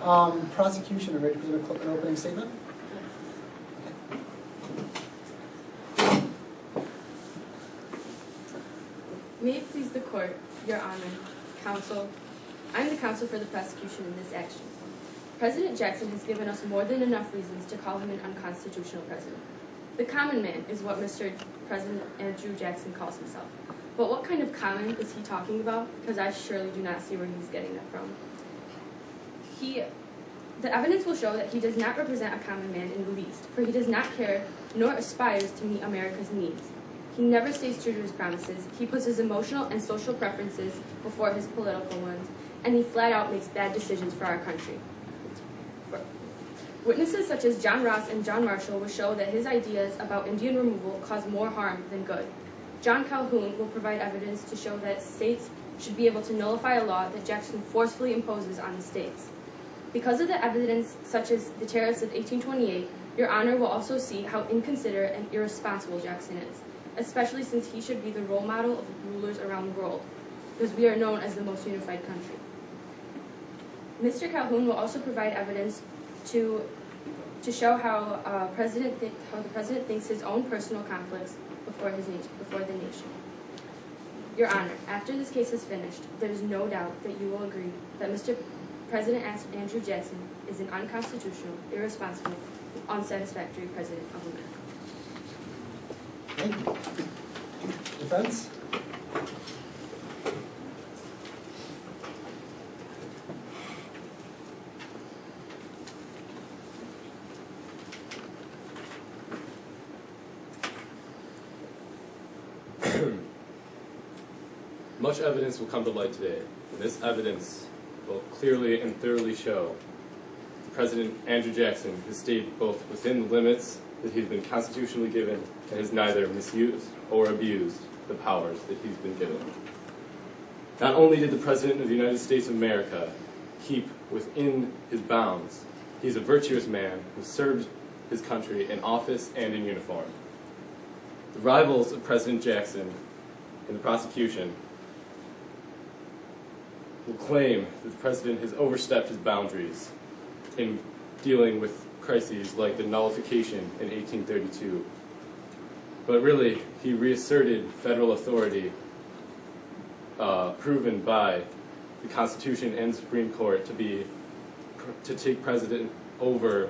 Prosecution, are you ready to present an opening statement? May it please the court, Your Honor, counsel, I am the counsel for the prosecution in this action. President Jackson has given us more than enough reasons to call him an unconstitutional president. The common man is what Mr. President Andrew Jackson calls himself. But what kind of common is he talking about? Because I surely do not see where he's getting that from. The evidence will show that he does not represent a common man in the least, for he does not care nor aspires to meet America's needs. He never stays true to his promises. He puts his emotional and social preferences before his political ones, and he flat out makes bad decisions for our country. Witnesses such as John Ross and John Marshall will show that his ideas about Indian removal cause more harm than good. John Calhoun will provide evidence to show that states should be able to nullify a law that Jackson forcefully imposes on the states. Because of the evidence such as the tariffs of 1828, Your Honor will also see how inconsiderate and irresponsible Jackson is, especially since he should be the role model of rulers around the world, because we are known as the most unified country. Mr. Calhoun will also provide evidence to show how the president thinks his own personal conflicts before the nation. Your Honor, after this case is finished, there is no doubt that you will agree that Mr. President Andrew Jackson is an unconstitutional, irresponsible, unsatisfactory president of America. Thank you. Defense? Much evidence will come to light today, and this evidence will clearly and thoroughly show that President Andrew Jackson has stayed both within the limits that he's been constitutionally given and has neither misused or abused the powers that he's been given. Not only did the President of the United States of America keep within his bounds, he's a virtuous man who served his country in office and in uniform. The rivals of President Jackson in the prosecution will claim that the President has overstepped his boundaries in dealing with crises like the nullification in 1832. But really, he reasserted federal authority proven by the Constitution and Supreme Court to take precedent over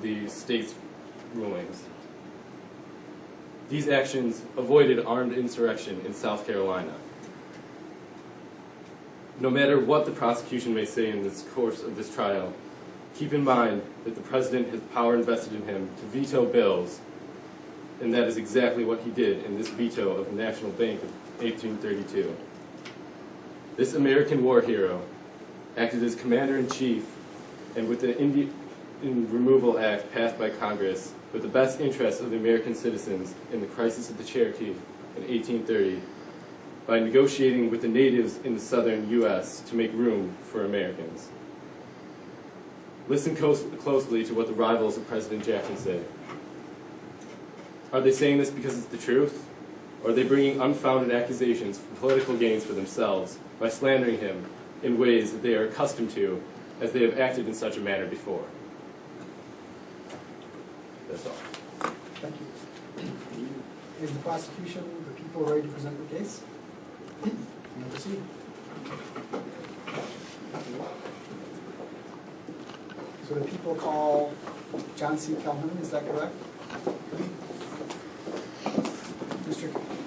the state's rulings. These actions avoided armed insurrection in South Carolina. No matter what the prosecution may say in this course of this trial, keep in mind that the President has power invested in him to veto bills, and that is exactly what he did in this veto of the National Bank of 1832. This American war hero acted as commander-in-chief, and with the Indian Removal Act passed by Congress, with the best interests of the American citizens in the crisis of the Cherokee in 1830, by negotiating with the natives in the southern U.S. to make room for Americans. Listen closely to what the rivals of President Jackson say. Are they saying this because it's the truth? Or are they bringing unfounded accusations for political gains for themselves by slandering him in ways that they are accustomed to, as they have acted in such a manner before? That's all. Thank you. Is the prosecution, the people, ready to present the case? You may proceed. So the people call John C. Calhoun, is that correct?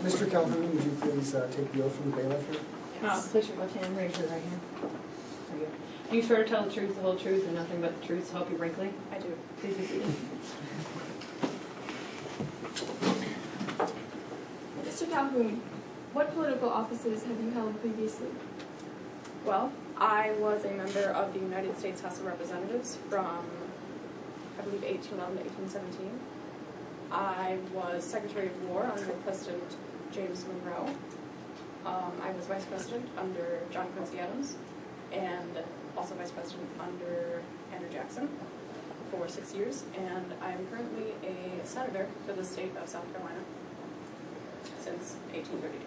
Mr. Calhoun, would you please take the oath from the bailiff here? Place your left hand, raise your right hand. There you go. Do you swear to tell the truth, the whole truth, and nothing but the truth, so help you wrinkly? I do. Please be seated. Mr. Calhoun, what political offices have you held previously? Well, I was a member of the United States House of Representatives from, I believe, 1811 to 1817. I was Secretary of War under President James Monroe. I was Vice President under John Quincy Adams, and also Vice President under Andrew Jackson for 6 years. And I'm currently a Senator for the state of South Carolina since 1832.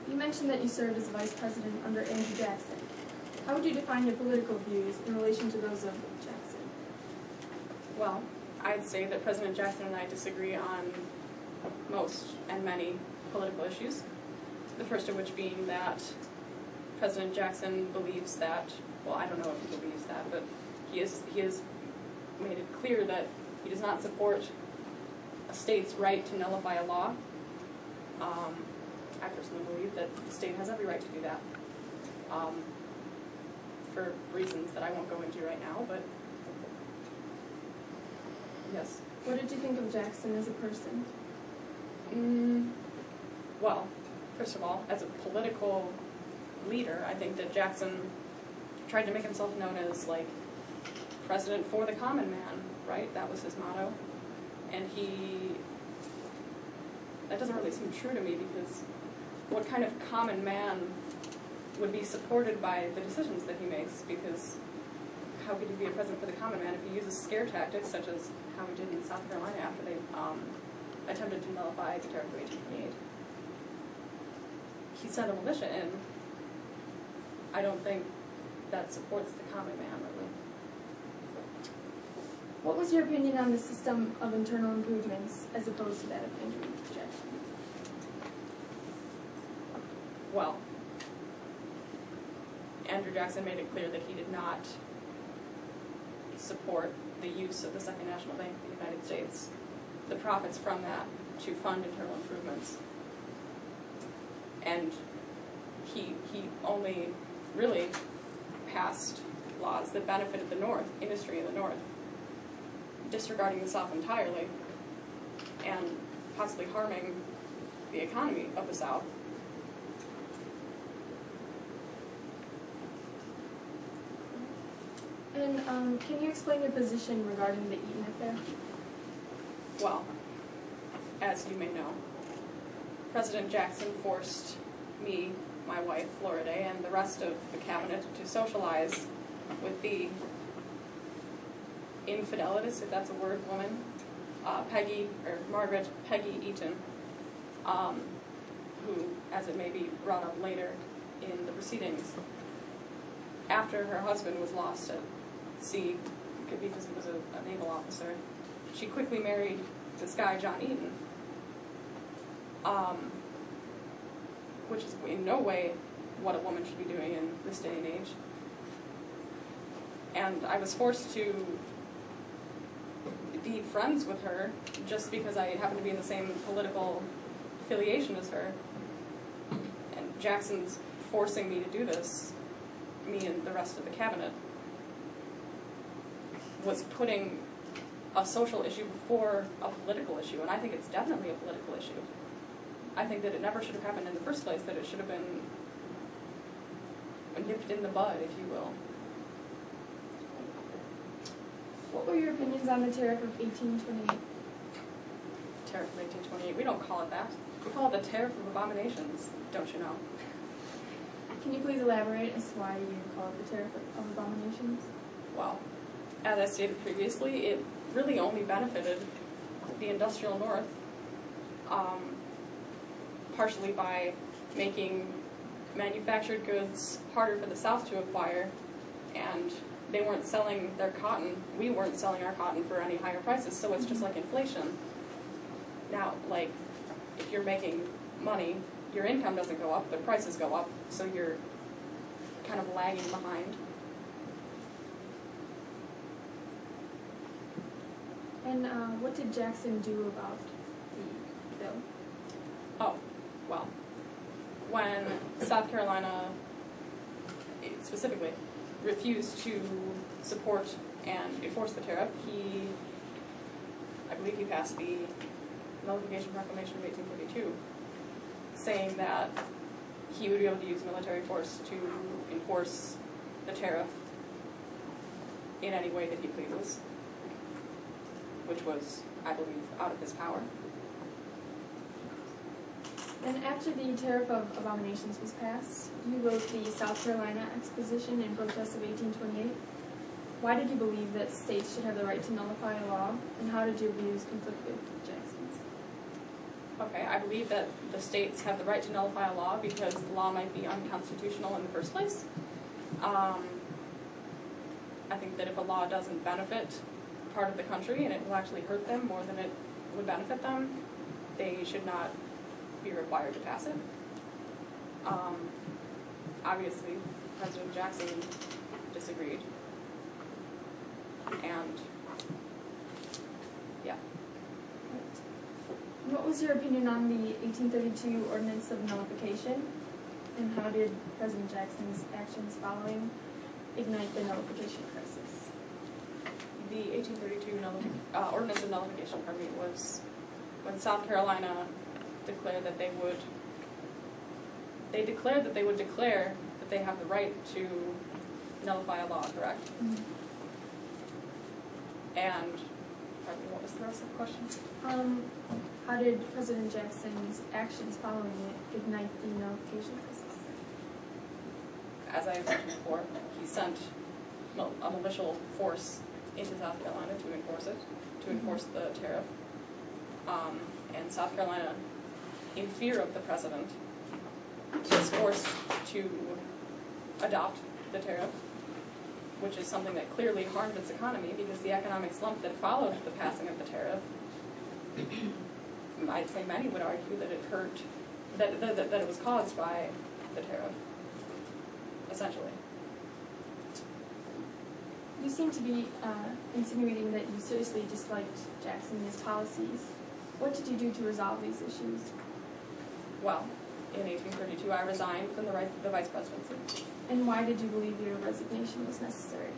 You mentioned that you served as Vice President under Andrew Jackson. How would you define your political views in relation to those of Jackson? Well, I'd say that President Jackson and I disagree on most and many political issues. The first of which being that President Jackson believes that, well, I don't know if he believes that, but he has made it clear that he does not support a state's right to nullify a law. I personally believe that the state has every right to do that, for reasons that I won't go into right now, but yes. What did you think of Jackson as a person? Well, first of all, as a political leader, I think that Jackson tried to make himself known as, like, president for the common man, right? That was his motto. And that doesn't really seem true to me, because what kind of common man would be supported by the decisions that he makes? Because how could he be a president for the common man if he uses scare tactics, such as how he did in South Carolina after they attempted to nullify the Tariff of 1828? He sent a militia in. I don't think that supports the common man, really. What was your opinion on the system of internal improvements as opposed to that of Andrew Jackson? Well, Andrew Jackson made it clear that he did not support the use of the Second National Bank of the United States, the profits from that, to fund internal improvements. And he only really passed laws that benefited the North, industry in the North, disregarding the South entirely, and possibly harming the economy of the South. And can you explain your position regarding the Eaton affair? Well, as you may know, President Jackson forced me, my wife, Florida, and the rest of the cabinet to socialize with the infidelitous, if that's a word, woman, Margaret Peggy Eaton, who, as it may be brought up later in the proceedings, after her husband was lost at sea, because he was a naval officer, she quickly married this guy, John Eaton, which is in no way what a woman should be doing in this day and age. And I was forced to be friends with her just because I happened to be in the same political affiliation as her. And Jackson's forcing me to do this, me and the rest of the cabinet, was putting a social issue before a political issue, and I think it's definitely a political issue. I think that it never should have happened in the first place, that it should have been nipped in the bud, if you will. What were your opinions on the Tariff of 1828? Tariff of 1828, we don't call it that. We call it the Tariff of Abominations, don't you know? Can you please elaborate as to why you call it the Tariff of Abominations? Well, as I stated previously, it really only benefited the industrial North, partially by making manufactured goods harder for the South to acquire, and they weren't selling their cotton, we weren't selling our cotton for any higher prices, so it's just like inflation. Now, like, if you're making money, your income doesn't go up, but prices go up, so you're kind of lagging behind. And what did Jackson do about the bill? Oh, well, when South Carolina specifically refused to support and enforce the tariff, I believe he passed the Nullification Proclamation of 1842, saying that he would be able to use military force to enforce the tariff in any way that he pleases, which was, I believe, out of his power. And after the Tariff of Abominations was passed, you wrote the South Carolina Exposition in protest of 1828. Why did you believe that states should have the right to nullify a law, and how did your views conflict with Jackson's? Okay, I believe that the states have the right to nullify a law because the law might be unconstitutional in the first place. I think that if a law doesn't benefit part of the country and it will actually hurt them more than it would benefit them, they should not be required to pass it. Obviously, President Jackson disagreed. And, yeah. What was your opinion on the 1832 Ordinance of Nullification? And how did President Jackson's actions following ignite the nullification crisis? The 1832 Ordinance of Nullification, was when South Carolina declared that they would declare that they have the right to nullify a law, correct? Mm-hmm. And, pardon me, what was the rest of the question? How did President Jackson's actions following it ignite the nullification crisis? As I mentioned before, he sent a militia force into South Carolina to enforce it, to enforce the tariff. And South Carolina, in fear of the president, was forced to adopt the tariff, which is something that clearly harmed its economy because the economic slump that followed the passing of the tariff, I'd say many would argue that it hurt, that it was caused by the tariff, essentially. You seem to be insinuating that you seriously disliked Jackson and his policies. What did you do to resolve these issues? Well, in 1832, I resigned from the vice presidency. And why did you believe your resignation was necessary?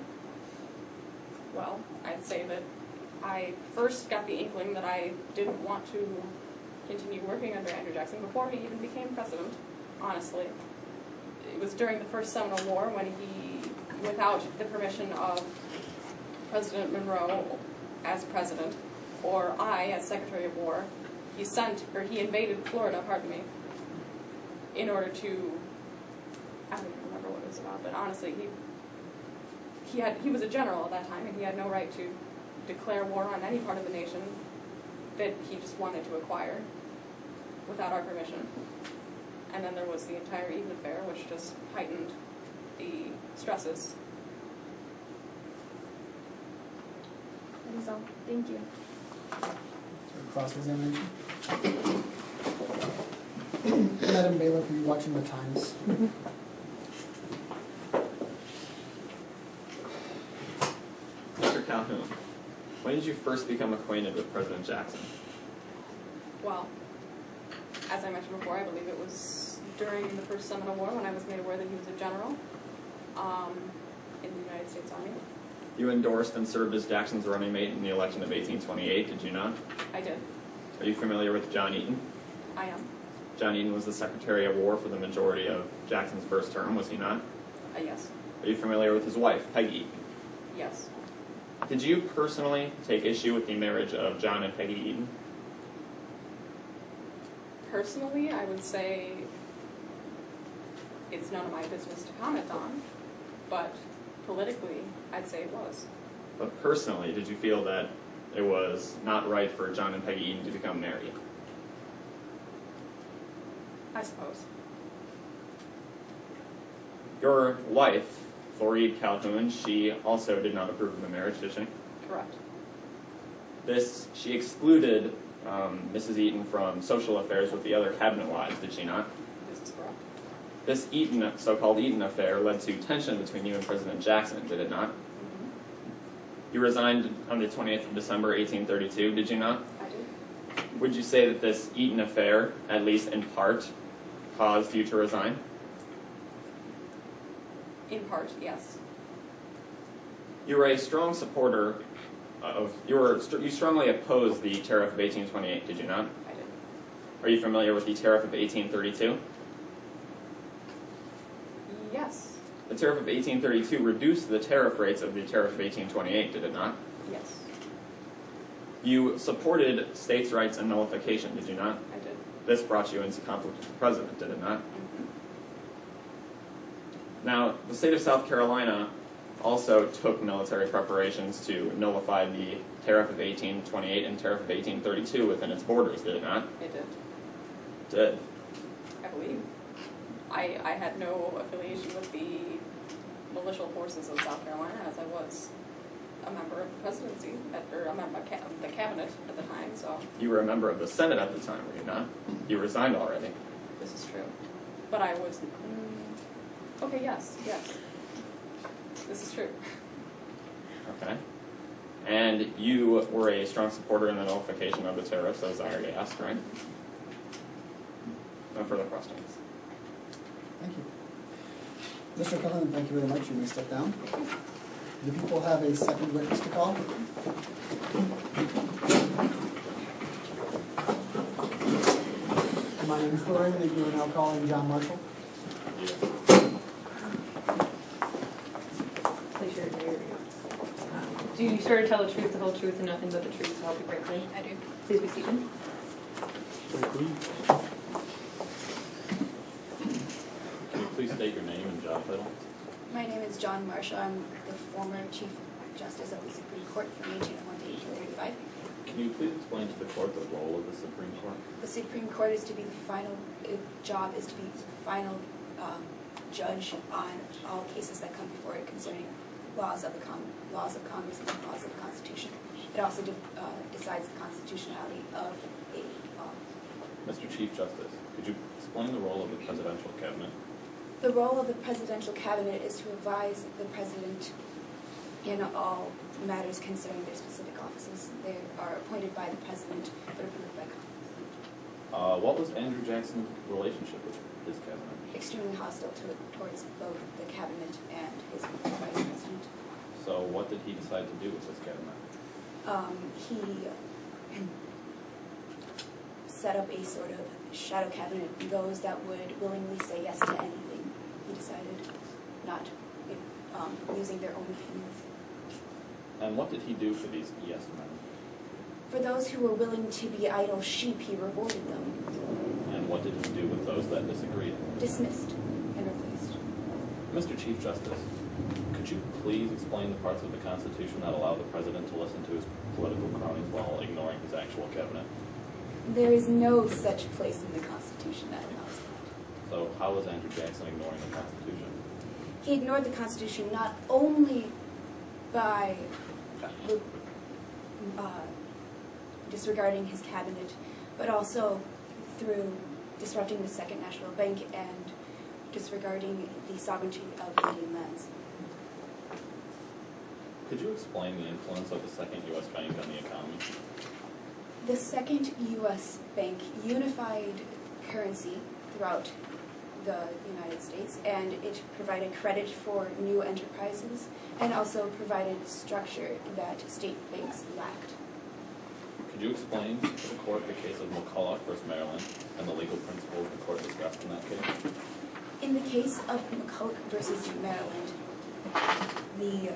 Well, I'd say that I first got the inkling that I didn't want to continue working under Andrew Jackson before he even became president, honestly. It was during the First Seminole War when he, without the permission of President Monroe as president, or I as Secretary of War, he invaded Florida, in order to, I don't even remember what it was about, but honestly, he was a general at that time, and he had no right to declare war on any part of the nation that he just wanted to acquire without our permission. And then there was the entire Eden affair, which just heightened the stresses. That is all. Thank you. Cross-examination. Madam Bailiff, are you watching the Times? Mr. Calhoun, when did you first become acquainted with President Jackson? Well, as I mentioned before, I believe it was during the First Seminole War when I was made aware that he was a general in the United States Army. You endorsed and served as Jackson's running mate in the election of 1828, did you not? I did. Are you familiar with John Eaton? I am. John Eaton was the Secretary of War for the majority of Jackson's first term, was he not? Yes. Are you familiar with his wife, Peggy Eaton? Yes. Did you personally take issue with the marriage of John and Peggy Eaton? Personally, I would say it's none of my business to comment on, but politically, I'd say it was. But personally, did you feel that it was not right for John and Peggy Eaton to become married? I suppose. Your wife, Floride Calhoun, she also did not approve of the marriage, did she? Correct. She excluded Mrs. Eaton from social affairs with the other cabinet wives, did she not? This is correct. This so-called Eaton affair led to tension between you and President Jackson, did it not? Mm-hmm. You resigned on the 28th of December, 1832, did you not? I did. Would you say that this Eaton affair, at least in part, caused you to resign? In part, yes. You were a strong supporter you strongly opposed the Tariff of 1828, did you not? I did. Are you familiar with the Tariff of 1832? Yes. The Tariff of 1832 reduced the tariff rates of the Tariff of 1828, did it not? Yes. You supported states' rights and nullification, did you not? I did. This brought you into conflict with the president, did it not? Mm-hmm. Now, the state of South Carolina also took military preparations to nullify the Tariff of 1828 and Tariff of 1832 within its borders, did it not? It did. Did. I believe. I had no affiliation with the militia forces of South Carolina, as I was a member of the presidency, or a member of the cabinet at the time, so You were a member of the Senate at the time, were you not? You resigned already. this is true. But I was, okay, yes. This is true. Okay. And you were a strong supporter in the nullification of the tariffs, as I already asked, right? No further questions. Thank you. Mr. Cullen, thank you very much. You may step down. Do people have a second witness to call? Am I inferring that you are now calling John Marshall? Please share your Do you swear to tell the truth, the whole truth, and nothing but the truth, so help you greatly? I do. Please be seated. Can you please state your name and job title? My name is John Marshall. I'm the former Chief Justice of the Supreme Court from 1801 to 1835. Can you please explain to the court the role of the Supreme Court? The Supreme Court is to be the final job is to be the final judge on all cases that come before it concerning laws of Congress and laws of the Constitution. It also decides the constitutionality of a law. Mr. Chief Justice, could you explain the role of the presidential cabinet? The role of the presidential cabinet is to advise the president in all matters concerning their specific offices. They are appointed by the president, but approved by Congress. What was Andrew Jackson's relationship with his cabinet? Extremely hostile towards both the cabinet and his vice president. So what did he decide to do with his cabinet? He set up a sort of shadow cabinet, those that would willingly say yes to anything. He decided not using their own opinions. And what did he do for these yes men? For those who were willing to be idle sheep, he rewarded them. And what did he do with those that disagreed? Dismissed and replaced. Mr. Chief Justice, could you please explain the parts of the Constitution that allow the president to listen to his political cronies while ignoring his actual cabinet? There is no such place in the Constitution that allows that. So how was Andrew Jackson ignoring the Constitution? He ignored the Constitution not only by disregarding his cabinet, but also through disrupting the Second National Bank and disregarding the sovereignty of Indian lands. Could you explain the influence of the Second U.S. Bank on the economy? The Second U.S. Bank unified currency throughout the United States, and it provided credit for new enterprises and also provided structure that state banks lacked. Could you explain to the court the case of McCulloch versus Maryland and the legal principles the court discussed in that case? In the case of McCulloch versus Maryland, the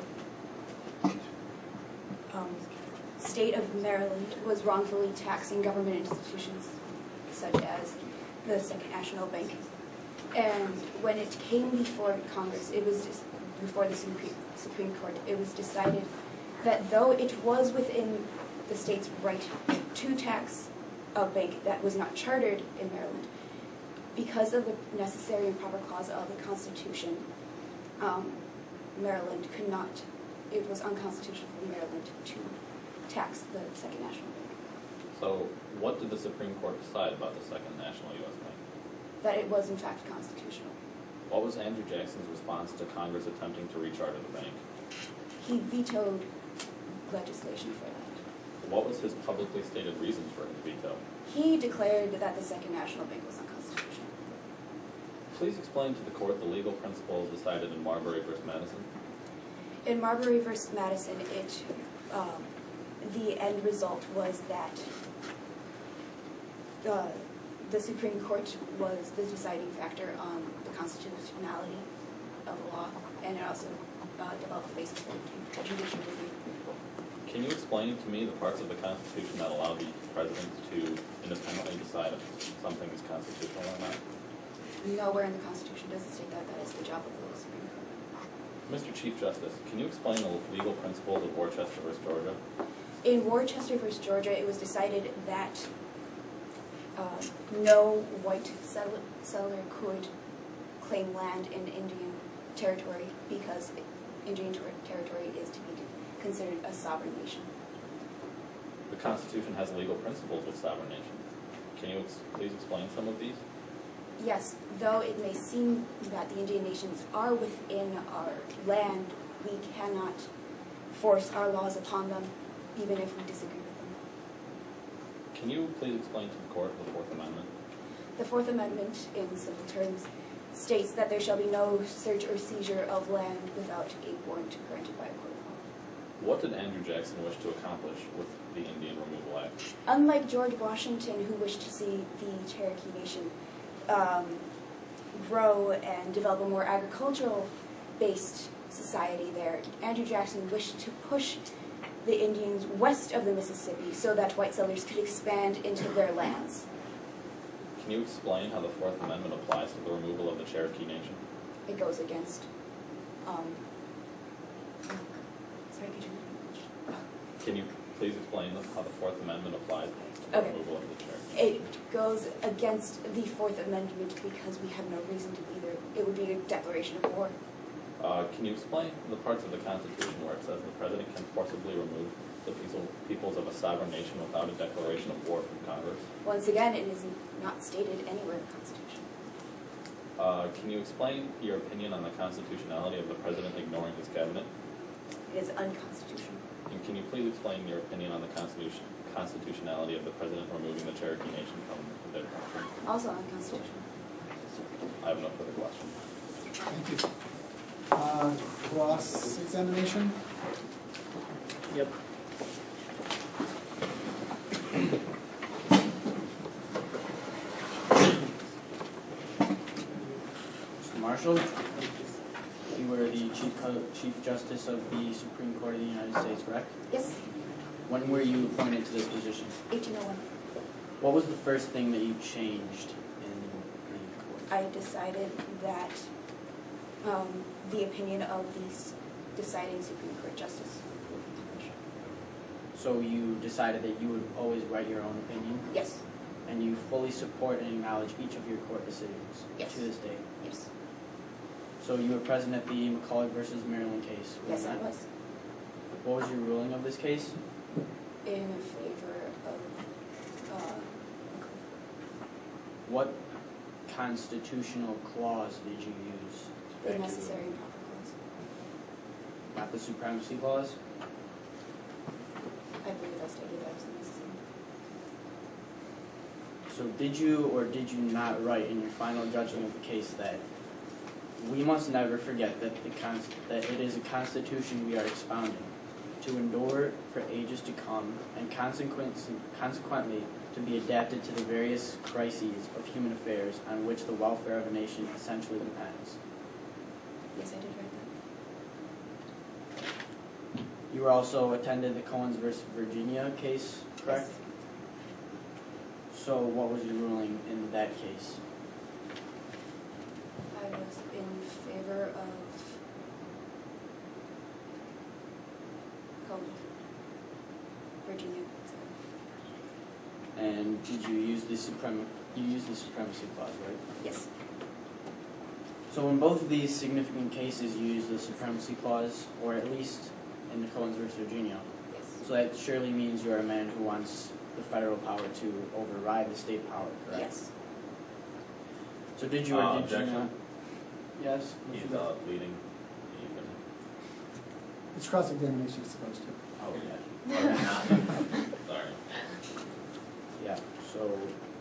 state of Maryland was wrongfully taxing government institutions such as the Second National Bank. And when it came before Congress, it was just before the Supreme Court, it was decided that though it was within the state's right to tax a bank that was not chartered in Maryland, because of the necessary and proper clause of the Constitution, Maryland could not, it was unconstitutional for Maryland to tax the Second National Bank. So what did the Supreme Court decide about the Second National U.S. Bank? That it was in fact constitutional. What was Andrew Jackson's response to Congress attempting to recharter the bank? He vetoed legislation for that. What was his publicly stated reasons for his veto? He declared that the Second National Bank was unconstitutional. Please explain to the court the legal principles decided in Marbury versus Madison. In Marbury versus Madison, the end result was that the Supreme Court was the deciding factor on the constitutionality of the law, and it also developed the basis for judicial review. Can you explain to me the parts of the Constitution that allow the president to independently decide if something is constitutional or not? Nowhere in the Constitution does it state that that is the job of the Supreme Court. Mr. Chief Justice, can you explain the legal principles of Worcester versus Georgia? In Worcester versus Georgia, it was decided that no white settler could claim land in Indian territory because Indian territory is to be considered a sovereign nation. The Constitution has legal principles of sovereign nation. Can you please explain some of these? Yes, though it may seem that the Indian nations are within our land, we cannot force our laws upon them, even if we disagree with them. Can you please explain to the court the Fourth Amendment? The Fourth Amendment, in simple terms, states that there shall be no search or seizure of land without a warrant granted by a court of law. What did Andrew Jackson wish to accomplish with the Indian Removal Act? Unlike George Washington, who wished to see the Cherokee Nation grow and develop a more agricultural-based society there, Andrew Jackson wished to push the Indians west of the Mississippi so that white settlers could expand into their lands. Can you explain how the Fourth Amendment applies to the removal of the Cherokee Nation? It goes against, sorry, could you repeat? Can you please explain how the Fourth Amendment applies to the Okay. removal of the Cherokee? It goes against the Fourth Amendment because we have no reason to be there. It would be a declaration of war. Can you explain the parts of the Constitution where it says the President can forcibly remove the peoples of a sovereign nation without a declaration of war from Congress? Once again, it is not stated anywhere in the Constitution. Can you explain your opinion on the constitutionality of the President ignoring his cabinet? It is unconstitutional. And can you please explain your opinion on the constitutionality of the President removing the Cherokee Nation from their country? Also unconstitutional. I have no further questions. Thank you. Cross-examination? Yep. Mr. Marshall, you were the Chief Justice of the Supreme Court of the United States, correct? Yes, When were you appointed to this position? 1801. What was the first thing that you changed in the court? I decided that the opinion of the deciding Supreme Court Justice. So you decided that you would always write your own opinion, Yes, and you fully support and acknowledge each of your court decisions Yes. to this day. yes, So you were present at the McCulloch versus Maryland case, were yes, you I not? was. What was your ruling of this case? In favor of, What constitutional clause did you use? to the back your necessary ruling? and proper clause. Not the supremacy clause? I believe I stated that was the necessary. So did you or did you not write in your final judgment of the case that we must never forget that that it is a constitution we are expounding, to endure for ages to come, and consequently to be adapted to the various crises of human affairs on which the welfare of a nation essentially depends? Yes, I did write that. You were also attended the Coens versus Virginia case, correct? Yes. So what was your ruling in that case? I was in favor of Virginia. Sorry. And did you use the supremacy clause, right? Yes, So in both of these significant cases, you use the supremacy clause, or at least in the Coens versus Virginia. yes, So that surely means you're a man who wants the federal power to override the state power, correct? yes. So did you or did you Objection. not? Yes? He's leading. You can. It's cross-examination you're supposed to. Oh, yeah. Sorry. Yeah, so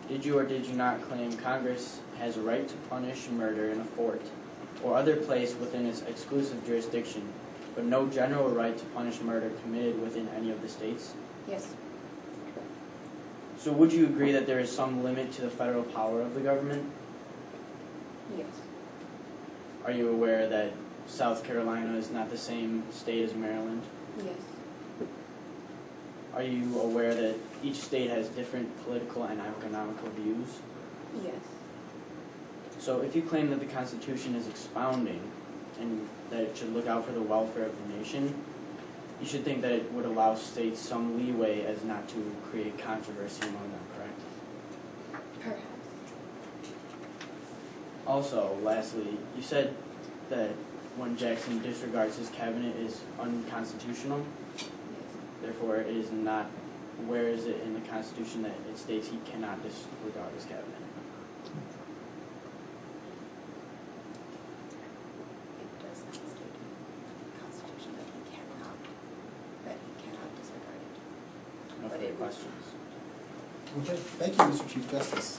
did you or did you not claim Congress has a right to punish murder in a fort or other place within its exclusive jurisdiction, but no general right to punish murder committed within any of the states? Yes, So would you agree that there is some limit to the federal power of the government? yes, Are you aware that South Carolina is not the same state as Maryland? yes, Are you aware that each state has different political and economical views? yes, So if you claim that the Constitution is expounding and that it should look out for the welfare of the nation, you should think that it would allow states some leeway as not to create controversy among them, correct? perhaps. Also, lastly, you said that when Jackson disregards his cabinet is unconstitutional. Therefore, it is not. Where is it in the Constitution that it states he cannot disregard his cabinet? It does not state in the Constitution that he cannot disregard it. No further questions. Okay, thank you, Mr. Chief Justice.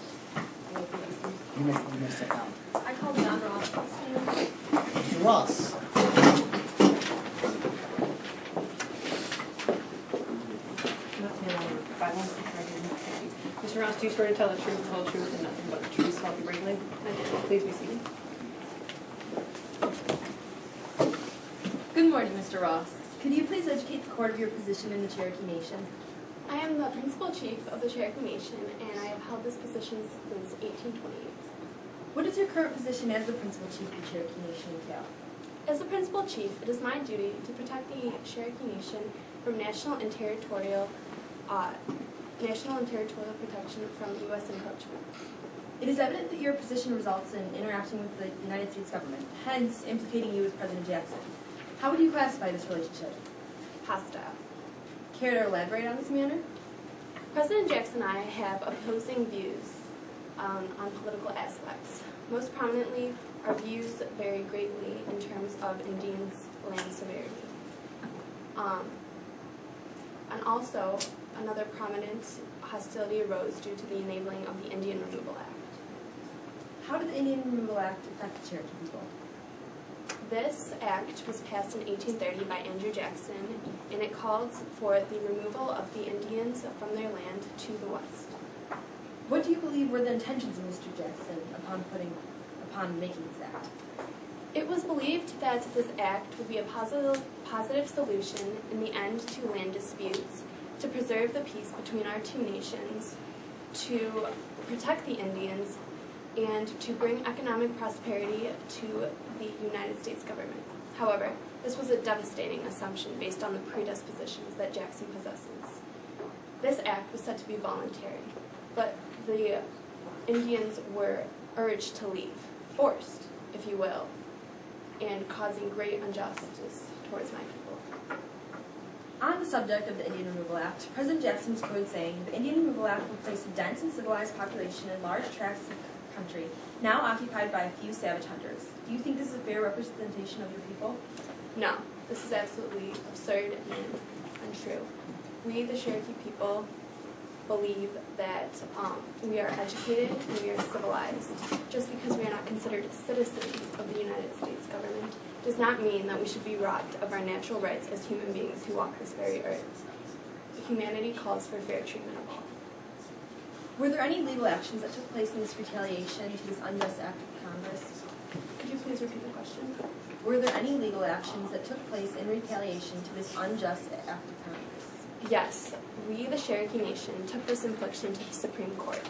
You may step down. I called John Ross. Mr. Ross. Mr. Ross, do you swear to tell the truth, the whole truth, and nothing but the truth, so help you bravely? Please be seated. Good morning, Mr. Ross. Could you please educate the court of your position in the Cherokee Nation? I am the principal chief of the Cherokee Nation, and I have held this position since 1828. What does your current position as the principal chief of the Cherokee Nation entail? As the principal chief, it is my duty to protect the Cherokee Nation from national and territorial protection from U.S. encroachment. It is evident that your position results in interacting with the United States government, hence implicating you with President Jackson. How would you classify this relationship? Hostile. Care to elaborate on this matter? President Jackson and I have opposing views on political aspects. Most prominently, our views vary greatly in terms of Indians' land severity. And also, another prominent hostility arose due to the enabling of the Indian Removal Act. How did the Indian Removal Act affect the Cherokee people? This act was passed in 1830 by Andrew Jackson, and it called for the removal of the Indians from their land to the west. What do you believe were the intentions of Mr. Jackson upon making this act? It was believed that this act would be a positive solution in the end to land disputes, to preserve the peace between our two nations, to protect the Indians, and to bring economic prosperity to the United States government. However, this was a devastating assumption based on the predispositions that Jackson possesses. This act was said to be voluntary, but the Indians were urged to leave, forced, if you will, and causing great injustice towards my people. On the subject of the Indian Removal Act, President Jackson was quoted saying, "The Indian Removal Act will place a dense and civilized population in large tracts of country, now occupied by a few savage hunters." Do you think this is a fair representation of your people? No, this is absolutely absurd and untrue. We, the Cherokee people, believe that we are educated and we are civilized. Just because we are not considered citizens of the United States government does not mean that we should be robbed of our natural rights as human beings who walk this very earth. Humanity calls for fair treatment of all. Were there any legal actions that took place in this retaliation to this unjust act of Congress? Could you please repeat the question? Were there any legal actions that took place in retaliation to this unjust act of Congress? Yes, we, the Cherokee Nation, took this infliction to the Supreme Court,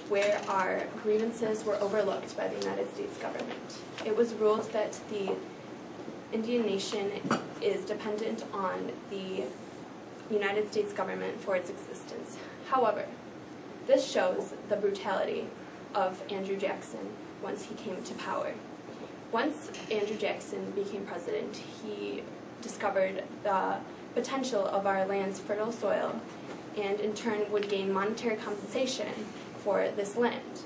where our grievances were overlooked by the United States government. It was ruled that the Indian Nation is dependent on the United States government for its existence. However, this shows the brutality of Andrew Jackson once he came to power. Once Andrew Jackson became president, he discovered the potential of our land's fertile soil and in turn would gain monetary compensation for this land.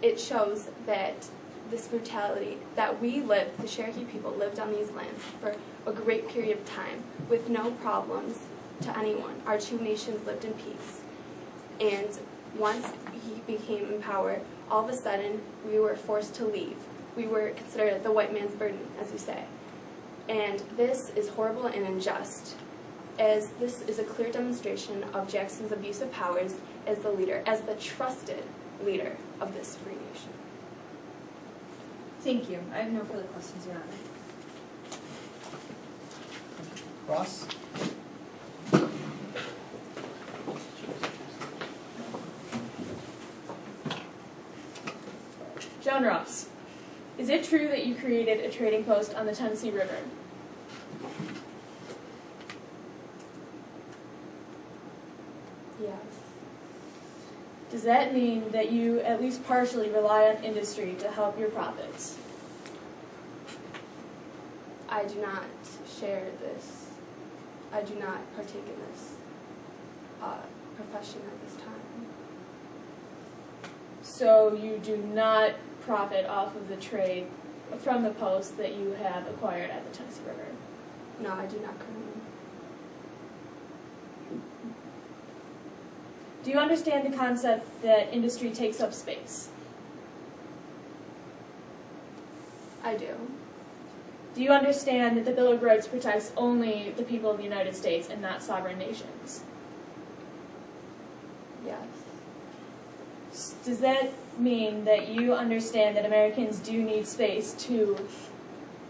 It shows that this brutality, that we lived, the Cherokee people lived on these lands for a great period of time with no problems to anyone. Our two nations lived in peace. And once he became in power, all of a sudden we were forced to leave. We were considered the white man's burden, as you say. And this is horrible and unjust, as this is a clear demonstration of Jackson's abuse of powers as the leader, as the trusted leader of this free nation. Thank you. I have no further questions, Your Honor. Ross? John Ross, is it true that you created a trading post on the Tennessee River? Yes. does that mean that you at least partially rely on industry to help your profits? I do not share this. I do not partake in this profession at this time. So you do not profit off of the trade from the Post that you have acquired at the Tennessee River? No, I do not currently. Do you understand the concept that industry takes up space? I do. Do you understand that the Bill of Rights protects only the people of the United States and not sovereign nations? Yes. Does that mean that you understand that Americans do need space to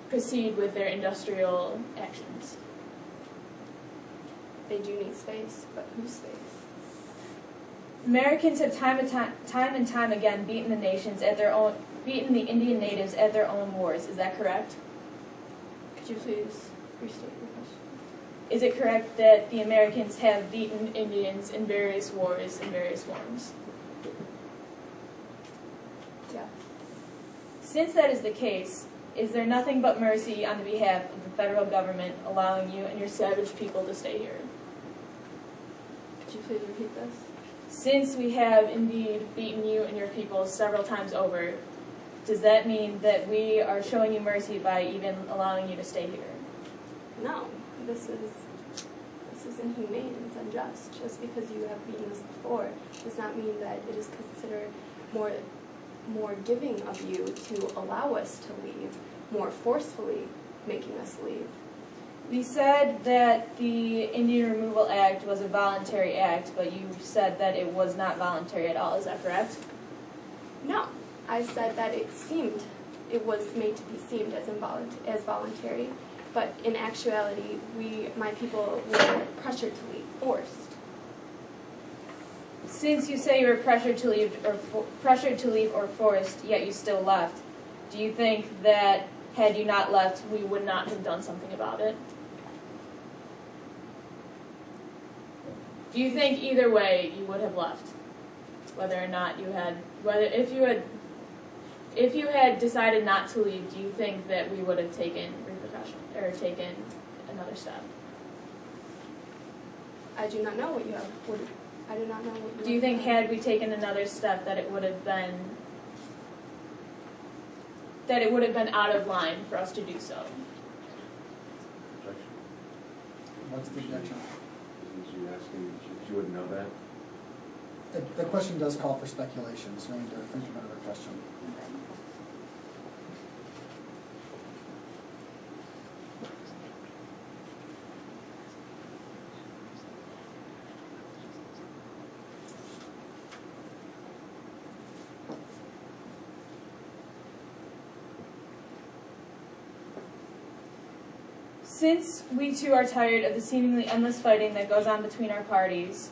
proceed with their industrial actions? They do need space, but whose space? Americans have time and time again beaten the Indian natives at their own wars. Is that correct? Could you please restate your question? Is it correct that the Americans have beaten Indians in various wars in various forms? Yes. Since that is the case, is there nothing but mercy on the behalf of the federal government allowing you and your savage people to stay here? Could you please repeat this? Since we have indeed beaten you and your people several times over, does that mean that we are showing you mercy by even allowing you to stay here? No. This is inhumane. It's unjust. Just because you have beaten us before does not mean that it is considered more giving of you to allow us to leave, more forcefully making us leave. We said that the Indian Removal Act was a voluntary act, but you said that it was not voluntary at all. Is that correct? No. I said that it was made to be seemed as voluntary, but in actuality, my people were pressured to leave, forced. Since you say you were pressured to leave or forced, yet you still left, do you think that had you not left, we would not have done something about it? Do you think either way you would have left, whether or not you had, if you had decided not to leave, do you think that we would have taken repercussion or taken another step? I do not know what you have. I do not know what you. Do you think had we taken another step that it would have been out of line for us to do so? What's the objection? Isn't you asking if you wouldn't know that? The question does call for speculation, so we need to think about another question. Since we too are tired of the seemingly endless fighting that goes on between our parties,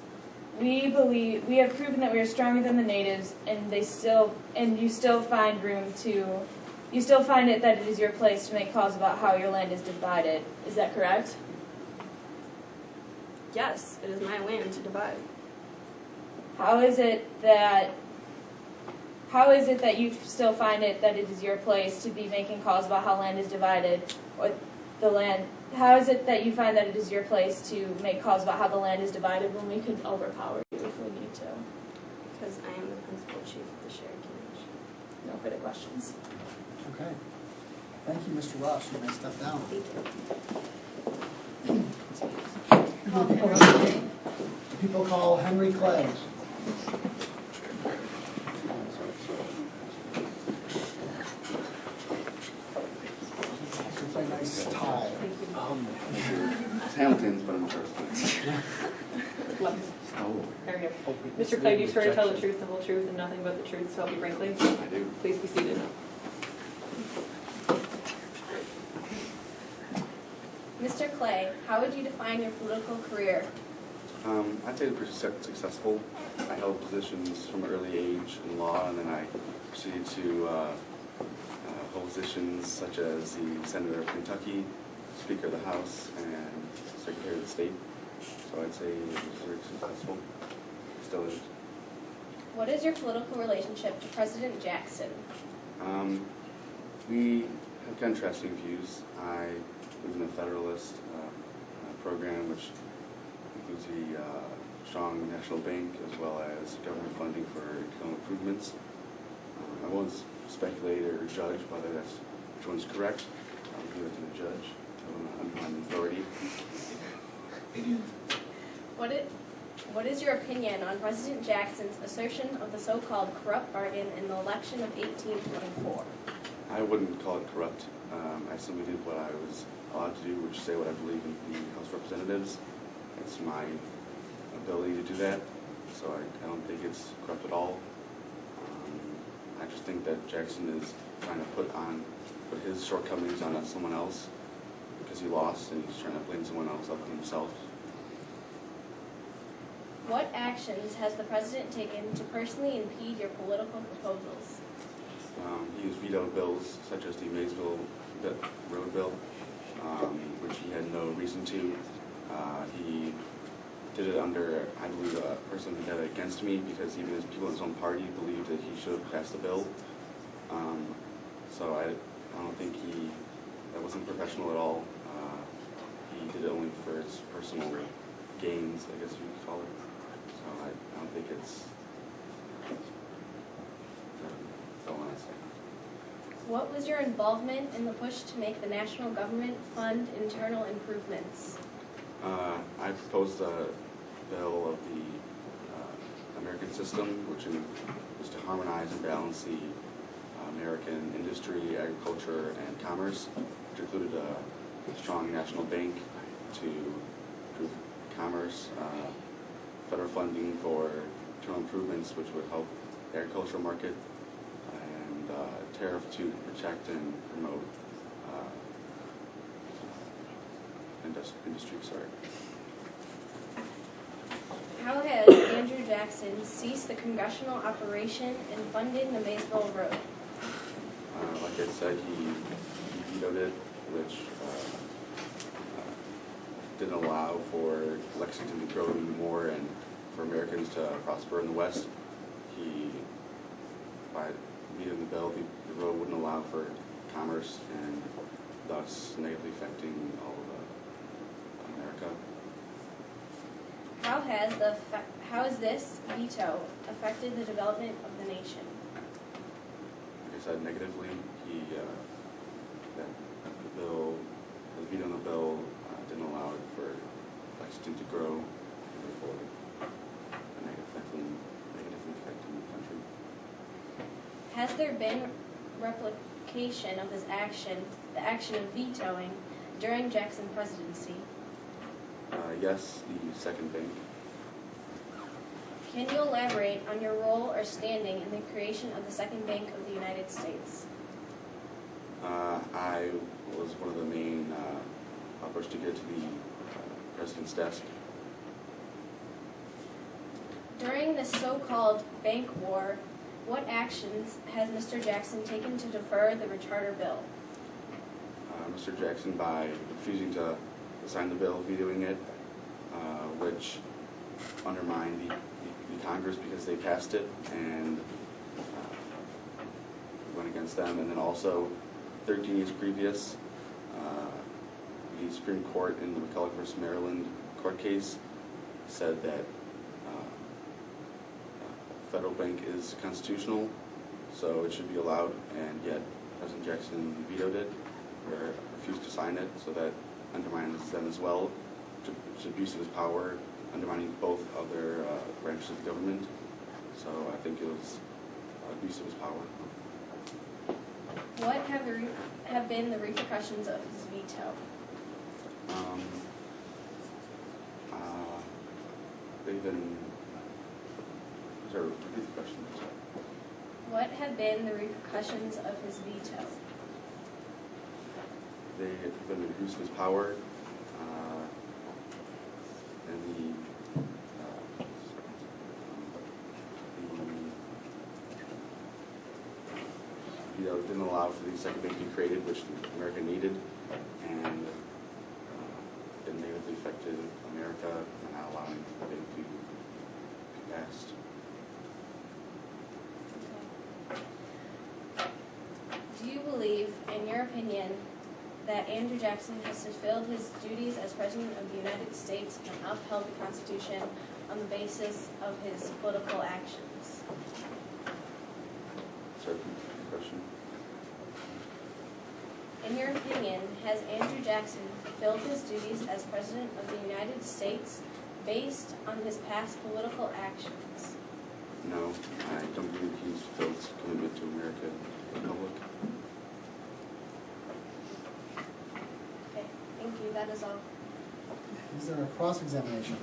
we have proven that we are stronger than the natives, and you still find it that it is your place to make calls about how your land is divided. Is that correct? Yes, it is my land to divide. How is it that you still find it that it is your place to be making calls about how land is divided, or the land? How is it that you find that it is your place to make calls about how the land is divided when we could overpower you if we need to? Because I am the principal chief of the Cherokee Nation. No further questions. Okay. Thank you, Mr. Ross. You may step down. People call Henry Clay. Nice tie. It's Hamilton's, but I'm first. Oh, There we go. Mr. Clay, do you swear to tell the truth, the whole truth, and nothing but the truth, so help you frankly? I do. Please be seated. Mr. Clay, how would you define your political career? I'd say pretty successful. I held positions from an early age in law, and then I proceeded to hold positions such as the Senator of Kentucky, Speaker of the House, and Secretary of the State. So I'd say it was very successful. Still is. What is your political relationship to President Jackson? We have contrasting views. I live in the Federalist program, which includes the strong national bank as well as government funding for economic improvements. I won't speculate or judge whether which one's correct. I'll leave it to the judge. I'm the authority. What is your opinion on President Jackson's assertion of the so-called corrupt bargain in the election of 1824? I wouldn't call it corrupt. I simply did what I was allowed to do, which is say what I believe in the House of Representatives. It's my ability to do that, so I don't think it's corrupt at all. I just think that Jackson is trying to put his shortcomings on someone else because he lost, and he's trying to blame someone else other than himself. What actions has the president taken to personally impede your political proposals? He has vetoed bills such as the Maysville Road bill, which he had no reason to. He did it under, I believe, a person who had it against me because even his people in his own party believed that he should have passed the bill. So I don't think that wasn't professional at all. He did it only for his personal gains, I guess you would call it. So I don't think it's. That's all I want to say. What was your involvement in the push to make the national government fund internal improvements? I proposed a bill of the American system, which was to harmonize and balance the American industry, agriculture, and commerce, which included a strong national bank to improve commerce, federal funding for internal improvements, which would help the agricultural market, and tariff to protect and promote industry. How has Andrew Jackson ceased the congressional operation in funding the Maysville Road? Like I said, he vetoed it, which didn't allow for Lexington to grow even more and for Americans to prosper in the West. By vetoing the bill, the road wouldn't allow for commerce and thus negatively affecting all of America. How has this veto affected the development of the nation? Like I said, negatively, the veto on the bill didn't allow it for Lexington to grow, and therefore negatively affecting the country. Has there been replication of this action, the action of vetoing, during Jackson's presidency? Yes, the second bank. Can you elaborate on your role or standing in the creation of the Second Bank of the United States? I was one of the main uppers to get to the president's desk. During the so-called bank war, what actions has Mr. Jackson taken to defer the charter bill? Mr. Jackson, by refusing to sign the bill, vetoing it, which undermined the Congress because they passed it and went against them. And then also, 13 years previous, the Supreme Court in the McCulloch versus Maryland court case said that federal bank is constitutional, so it should be allowed, and yet President Jackson vetoed it or refused to sign it, so that undermines them as well. It's abuse of his power, undermining both of their branches of the government. So I think it was abuse of his power. What have been the repercussions of his veto? They've been. Sorry, repeat the question. What have been the repercussions of his veto? They've been abuse of his power, and didn't allow for the second bank to be created, which America needed, and it negatively affected America and not allowing the bank to be passed. in your opinion, that Andrew Jackson has fulfilled his duties as President of the United States and upheld the Constitution on the basis of his political actions? Sorry, question. In your opinion, has Andrew Jackson fulfilled his duties as President of the United States based on his past political actions? No, I don't believe he's fulfilled his commitment to America and the public. Okay, thank you. That is all. Is there a cross-examination?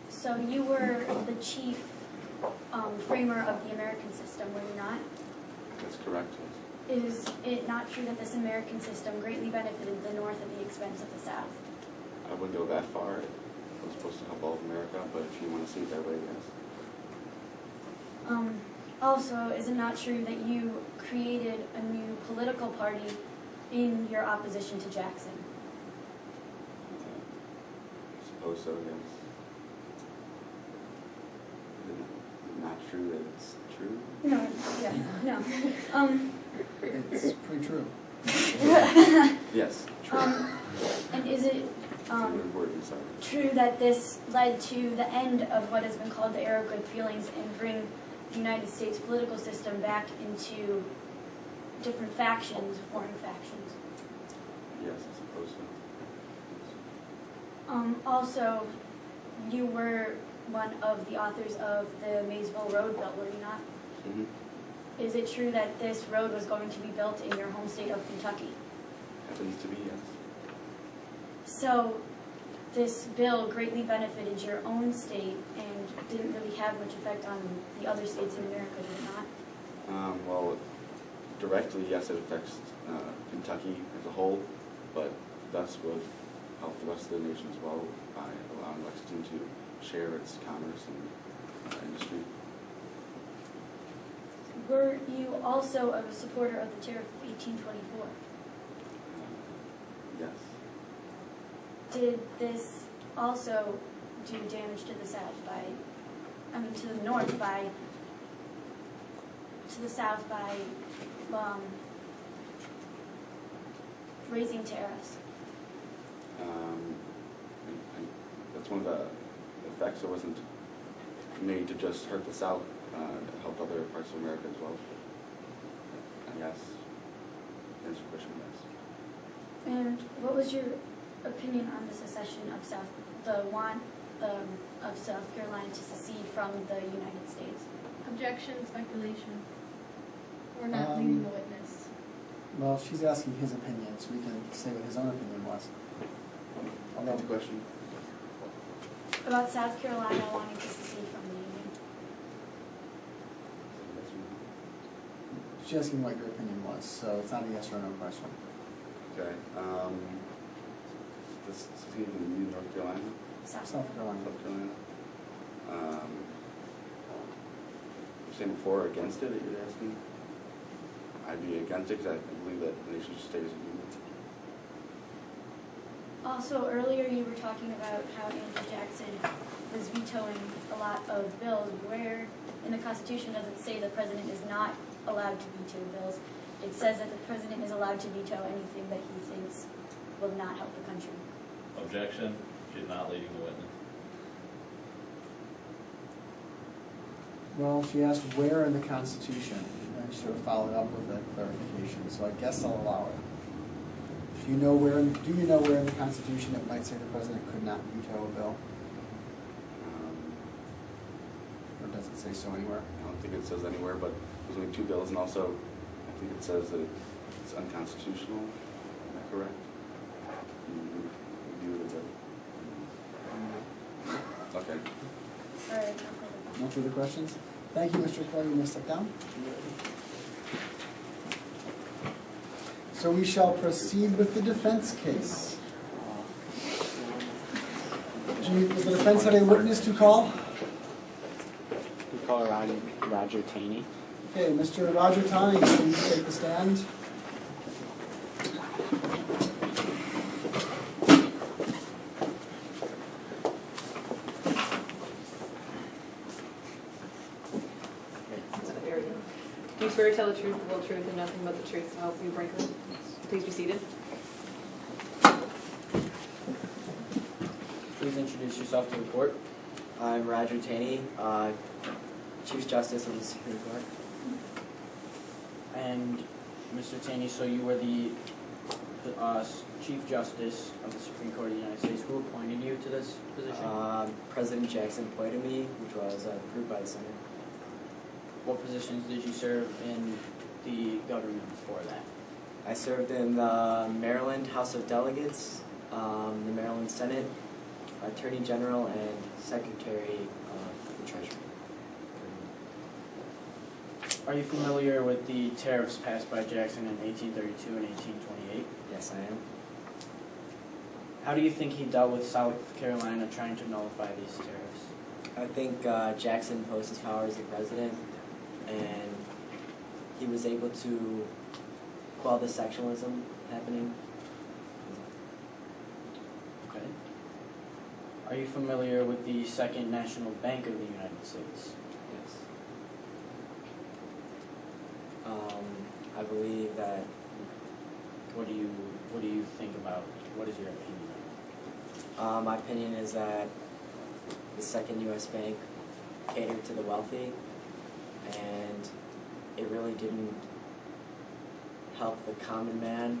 So you were the chief framer of the American system, were you not? That's correct. Is it not true that this American system greatly benefited the North at the expense of the South? I wouldn't go that far. It was supposed to help all of America, but if you want to see it that way, yes. Also, is it not true that you created a new political party in your opposition to Jackson? I suppose so, yes. Is it not true that it's true? No, yeah, no. It's pretty true. Yes, true. And is it It's a weird word, I'm sorry. true that this led to the end of what has been called the era of good feelings and bring the United States political system back into different factions, foreign factions? Yes, I suppose so. Also, you were one of the authors of the Maysville Road Bill, were you not? Mm-hmm. Is it true that this road was going to be built in your home state of Kentucky? Happens to be, yes. So, this bill greatly benefited your own state and didn't really have much effect on the other states in America, did it not? Well, directly, yes, it affects Kentucky as a whole, but that's what helped the rest of the nation as well by allowing Lexington to share its commerce and industry. Were you also a supporter of the Tariff of 1824? Yes. Did this also do damage to the South to the North to the South by raising tariffs? That's one of the effects. It wasn't made to just hurt the South. It helped other parts of America as well. And yes, answer your question, yes. And what was your opinion on the secession of South Carolina to secede from the United States? Objection, speculation. We're not leading the witness. Well, she's asking his opinion, so we can say what his own opinion was. Another question. About South Carolina wanting to secede from the Union. She's asking what your opinion was, so it's not a yes or no question. Okay. This is in North Carolina? South Carolina. South Carolina. You're saying for or against it that you're asking? I'd be against it because I believe that the nation should stay as a union. Also, earlier you were talking about how Andrew Jackson was vetoing a lot of bills. Where in the Constitution does it say the president is not allowed to veto bills? It says that the president is allowed to veto anything that he thinks will not help the country. Objection. She's not leading the witness. Well, she asked where in the Constitution, and she followed up with a clarification, so I guess I'll allow it. Do you know where in the Constitution it might say the president could not veto a bill? Or does it say so anywhere? I don't think it says anywhere, but there's only two bills, and also I think it says that it's unconstitutional. Am I correct? Okay. All right, No further questions? Thank you, Mr. Clay. You may step down. So we shall proceed with the defense case. Does the defense have a witness to call? We call Roger Taney. Okay, Mr. Roger Taney, please take the stand. you swear to tell the truth, the whole truth, and nothing but the truth to help you break them? Please be seated. Please introduce yourself to the court. I'm Roger Taney, Chief Justice of the Supreme Court. And Mr. Taney, so you were the Chief Justice of the Supreme Court of the United States. Who appointed you to this position? President Jackson appointed me, which was approved by the Senate. What positions did you serve in the government before that? I served in the Maryland House of Delegates, the Maryland Senate, Attorney General, and Secretary of the Treasury. Are you familiar with the tariffs passed by Jackson in 1832 and 1828? Yes, I am. How do you think he dealt with South Carolina trying to nullify these tariffs? I think Jackson imposed his power as the president, and he was able to quell the sectionalism happening. Okay. Are you familiar with the Second National Bank of the United States? Yes. I believe that. What do you think about? What is your opinion? My opinion is that the second U.S. bank catered to the wealthy, and it really didn't help the common man,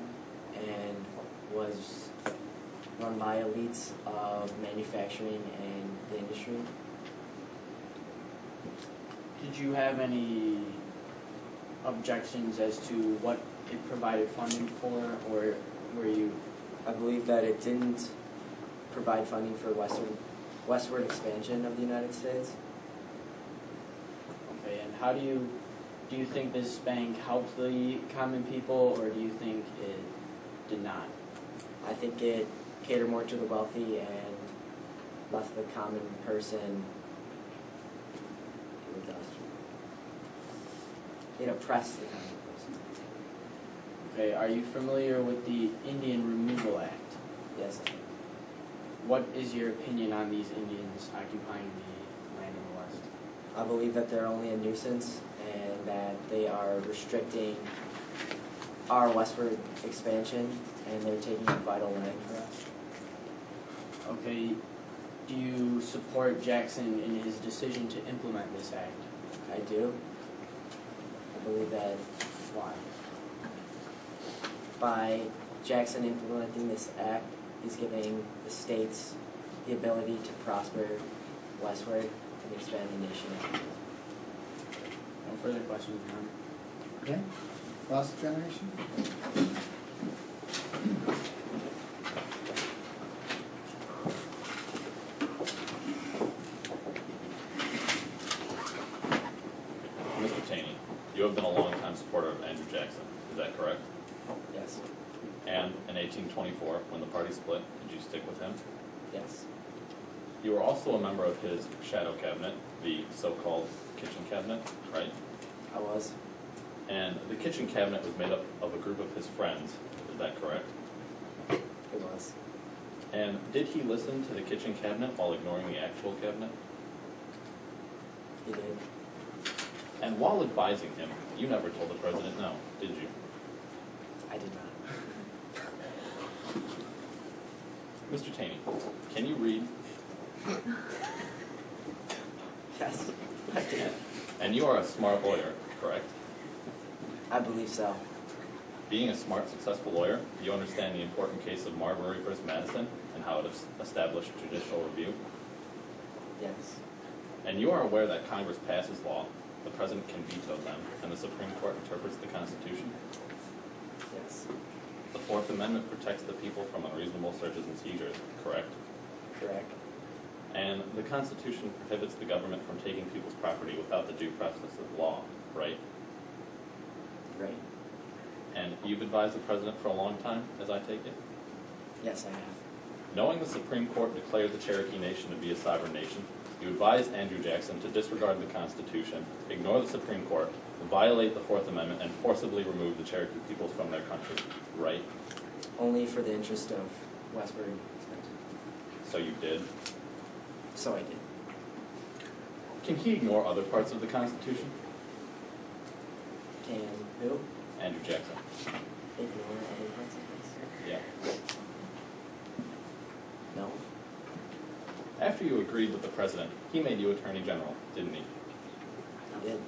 and was run by elites of manufacturing and the industry. Did you have any objections as to what it provided funding for, or were you? I believe that it didn't provide funding for westward expansion of the United States. Okay, and how do you think this bank helped the common people, or do you think it did not? I think it catered more to the wealthy and left the common person to the dust. It oppressed the common person. Okay, are you familiar with the Indian Removal Act? Yes. What is your opinion on these Indians occupying the land in the West? I believe that they're only a nuisance and that they are restricting our westward expansion, and they're taking vital land for us. Okay, do you support Jackson in his decision to implement this act? I do. I believe that. Why? By Jackson implementing this act, he's giving the states the ability to prosper westward and expand the nation. No further questions, John? Okay, lost generation? Mr. Taney, you have been a longtime supporter of Andrew Jackson, is that correct? Yes. And in 1824, when the party split, did you stick with him? Yes. You were also a member of his shadow cabinet, the so-called kitchen cabinet, right? I was. And the kitchen cabinet was made up of a group of his friends, is that correct? It was. And did he listen to the kitchen cabinet while ignoring the actual cabinet? He did. And while advising him, you never told the president no, did you? I did not. Mr. Taney, can you read? Yes, I did. And you are a smart lawyer, correct? I believe so. Being a smart, successful lawyer, do you understand the important case of Marbury v. Madison and how it established judicial review? Yes. And you are aware that Congress passes law, the president can veto them, and the Supreme Court interprets the Constitution? Yes. The Fourth Amendment protects the people from unreasonable searches and seizures, correct? Correct. And the Constitution prohibits the government from taking people's property without the due process of law, right? Right. And you've advised the president for a long time, as I take it? Yes, I have. Knowing the Supreme Court declared the Cherokee Nation to be a sovereign nation, you advised Andrew Jackson to disregard the Constitution, ignore the Supreme Court, violate the Fourth Amendment, and forcibly remove the Cherokee peoples from their country, right? Only for the interest of westward expansion. So you did. So I did. Can he ignore other parts of the Constitution? Can who? Andrew Jackson. Ignore any consequences? Yeah. No. After you agreed with the president, he made you Attorney General, didn't he? He did.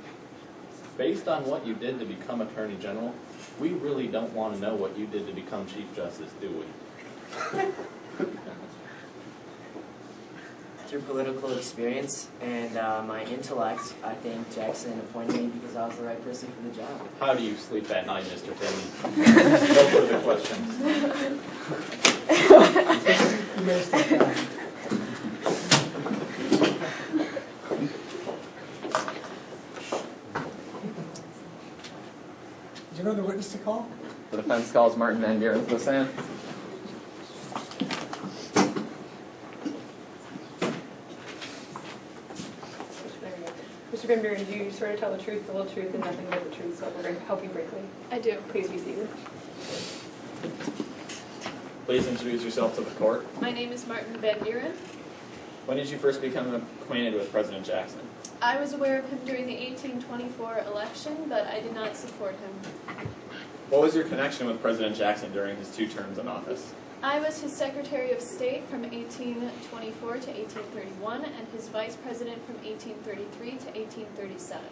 Based on what you did to become Attorney General, we really don't want to know what you did to become Chief Justice, do we? Through political experience and my intellect, I think Jackson appointed me because I was the right person for the job. How do you sleep at night, Mr. Timmons? No further questions. You may step down. Did you know the witness to call? The defense calls Martin Van Buren to the stand. Mr. Van Buren, do you swear to tell the truth, the whole truth, and nothing but the truth, so we're going to help you briefly? I do. Please be seated. Please introduce yourself to the court. My name is Martin Van Buren. When did you first become acquainted with President Jackson? I was aware of him during the 1824 election, but I did not support him. What was your connection with President Jackson during his 2 terms in office? I was his Secretary of State from 1824 to 1831 and his Vice President from 1833 to 1837.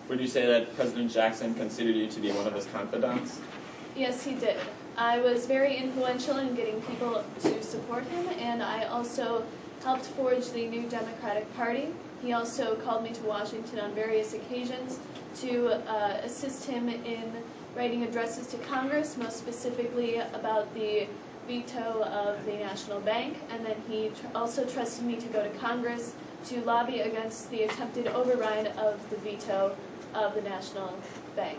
Would you say that President Jackson considered you to be one of his confidants? Yes, he did. I was very influential in getting people to support him, and I also helped forge the New Democratic Party. He also called me to Washington on various occasions to assist him in writing addresses to Congress, most specifically about the veto of the National Bank, and then he also trusted me to go to Congress to lobby against the attempted override of the veto of the National Bank.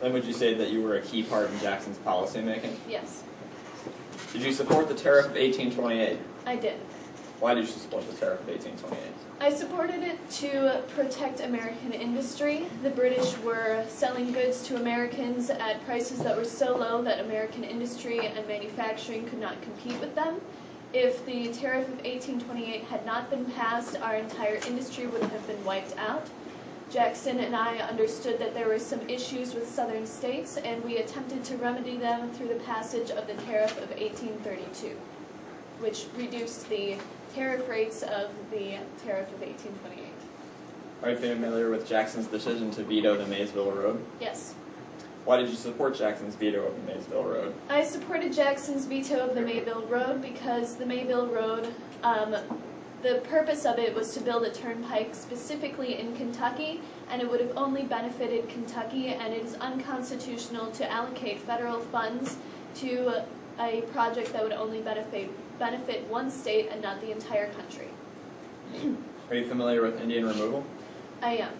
Then would you say that you were a key part in Jackson's policymaking? Yes, Did you support the Tariff of 1828? I did. Why did you support the Tariff of 1828? I supported it to protect American industry. The British were selling goods to Americans at prices that were so low that American industry and manufacturing could not compete with them. If the Tariff of 1828 had not been passed, our entire industry would have been wiped out. Jackson and I understood that there were some issues with southern states, and we attempted to remedy them through the passage of the Tariff of 1832, which reduced the tariff rates of the Tariff of 1828. Are you familiar with Jackson's decision to veto the Maysville Road? Yes. Why did you support Jackson's veto of the Maysville Road? I supported Jackson's veto of the Mayville Road because the Mayville Road, the purpose of it was to build a turnpike specifically in Kentucky, and it would have only benefited Kentucky, and it is unconstitutional to allocate federal funds to a project that would only benefit one state and not the entire country. Are you familiar with Indian removal? I am.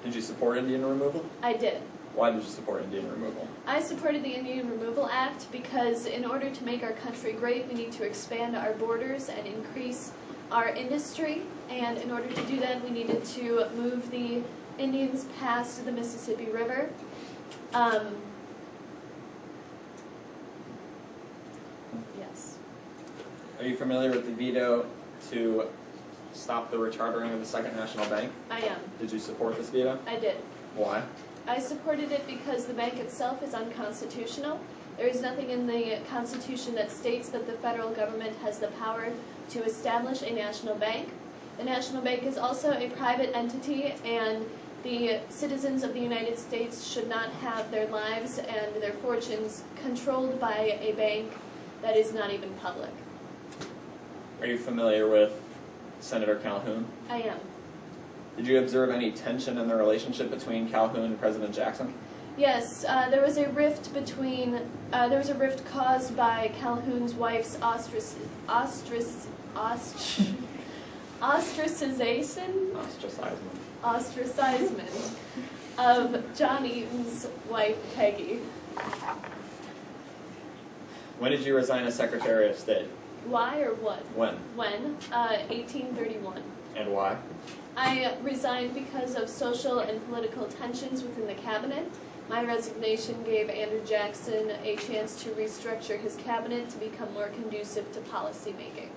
Did you support Indian removal? I did. Why did you support Indian removal? I supported the Indian Removal Act because in order to make our country great, we need to expand our borders and increase our industry, and in order to do that, we needed to move the Indians past the Mississippi River. Yes. Are you familiar with the veto to stop the rechartering of the Second National Bank? I am. Did you support this veto? I did. Why? I supported it because the bank itself is unconstitutional. There is nothing in the Constitution that states that the federal government has the power to establish a national bank. The National Bank is also a private entity, and the citizens of the United States should not have their lives and their fortunes controlled by a bank that is not even public. Are you familiar with Senator Calhoun? I am. Did you observe any tension in the relationship between Calhoun and President Jackson? Yes, there was a rift caused by Calhoun's wife's ostracization of John Eaton's wife, Peggy. When did you resign as Secretary of State? Why or what? When? 1831. And why? I resigned because of social and political tensions within the cabinet. My resignation gave Andrew Jackson a chance to restructure his cabinet to become more conducive to policy making.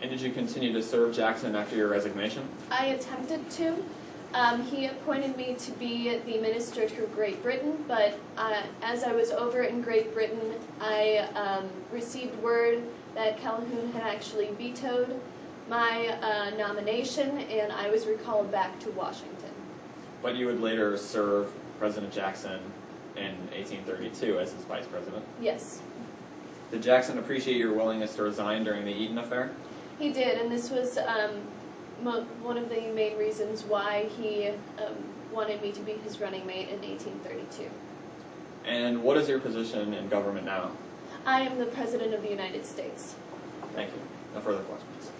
And did you continue to serve Jackson after your resignation? I attempted to. He appointed me to be the minister to Great Britain, but as I was over in Great Britain, I received word that Calhoun had actually vetoed my nomination, and I was recalled back to Washington. But you would later serve President Jackson in 1832 as his vice president. Yes, Did Jackson appreciate your willingness to resign during the Eaton affair? he did, and this was one of the main reasons why he wanted me to be his running mate in 1832. And what is your position in government now? I am the President of the United States. Thank you. No further questions.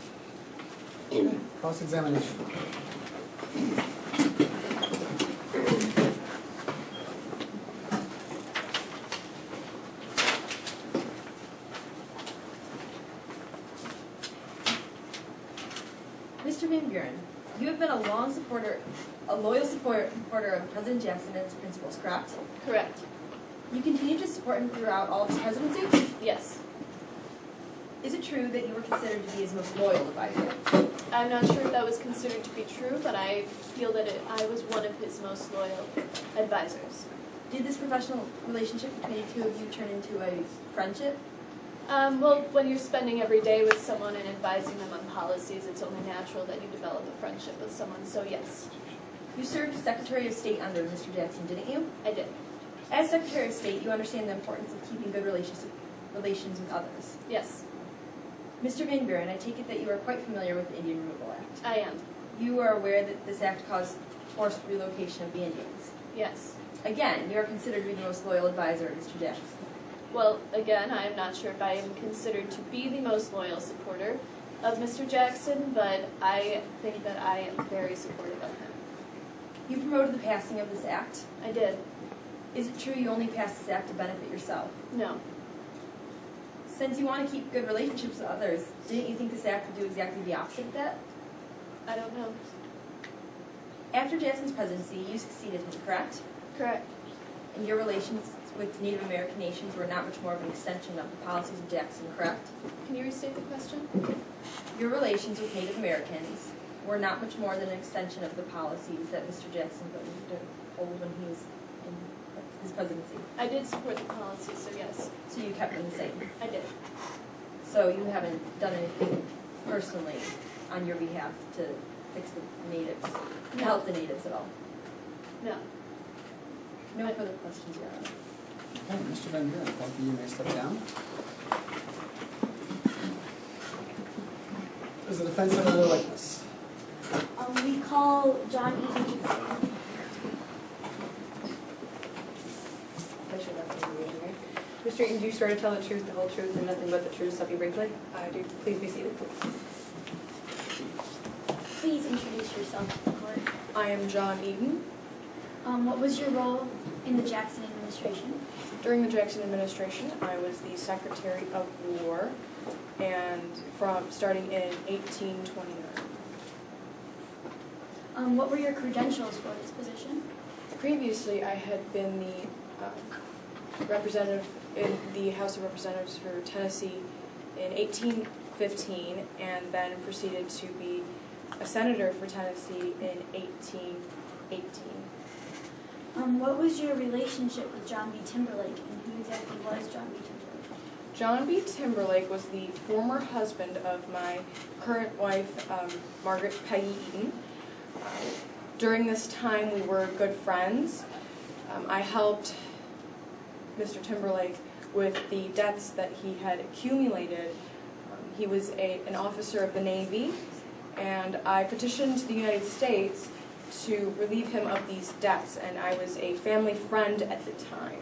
Cross-examination. Mr. Van Buren, you have been a loyal supporter of President Jackson and his principles, correct? Correct. You continue to support him throughout all of his presidency? Yes. Is it true that you were considered to be his most loyal advisor? I'm not sure if that was considered to be true, but I feel that I was one of his most loyal advisors. Did this professional relationship between the two of you turn into a friendship? Well, when you're spending every day with someone and advising them on policies, it's only natural that you develop a friendship with someone, so yes. You served as Secretary of State under Mr. Jackson, didn't you? I did. As Secretary of State, you understand the importance of keeping good relations with others. Yes, Mr. Van Buren, I take it that you are quite familiar with the Indian Removal Act. I am. You are aware that this act caused forced relocation of the Indians. Yes. Again, you are considered to be the most loyal advisor of Mr. Jackson. Well, again, I am not sure if I am considered to be the most loyal supporter of Mr. Jackson, but I think that I am very supportive of him. You promoted the passing of this act. I did. Is it true you only passed this act to benefit yourself? No. Since you want to keep good relationships with others, didn't you think this act would do exactly the opposite of that? I don't know. After Jackson's presidency, you succeeded him, correct? Correct. And your relations with Native American nations were not much more of an extension of the policies of Jackson, correct? Can you restate the question? Your relations with Native Americans were not much more than an extension of the policies that Mr. Jackson put into hold when he was in his presidency. I did support the policy, so yes. So you kept them the same. I did. So you haven't done anything personally on your behalf to fix the natives, to help the natives at all? No. No further questions, Your Honor. Okay, Mr. Van Buren, thank you. You may step down. Does the defense have another witness? We call John Eaton. Mr. Eaton, do you swear to tell the truth, the whole truth, and nothing but the truth, so help you brinkley? I do. Please be seated. Please introduce yourself to the court. I am John Eaton. What was your role in the Jackson administration? During the Jackson administration, I was the Secretary of War, and from starting in 1829. What were your credentials for this position? Previously, I had been the representative in the House of Representatives for Tennessee in 1815, and then proceeded to be a senator for Tennessee in 1818. What was your relationship with John B. Timberlake, and who exactly was John B. Timberlake? John B. Timberlake was the former husband of my current wife, Margaret Peggy Eaton. During this time, we were good friends. I helped Mr. Timberlake with the debts that he had accumulated. He was an officer of the Navy, and I petitioned the United States to relieve him of these debts, and I was a family friend at the time.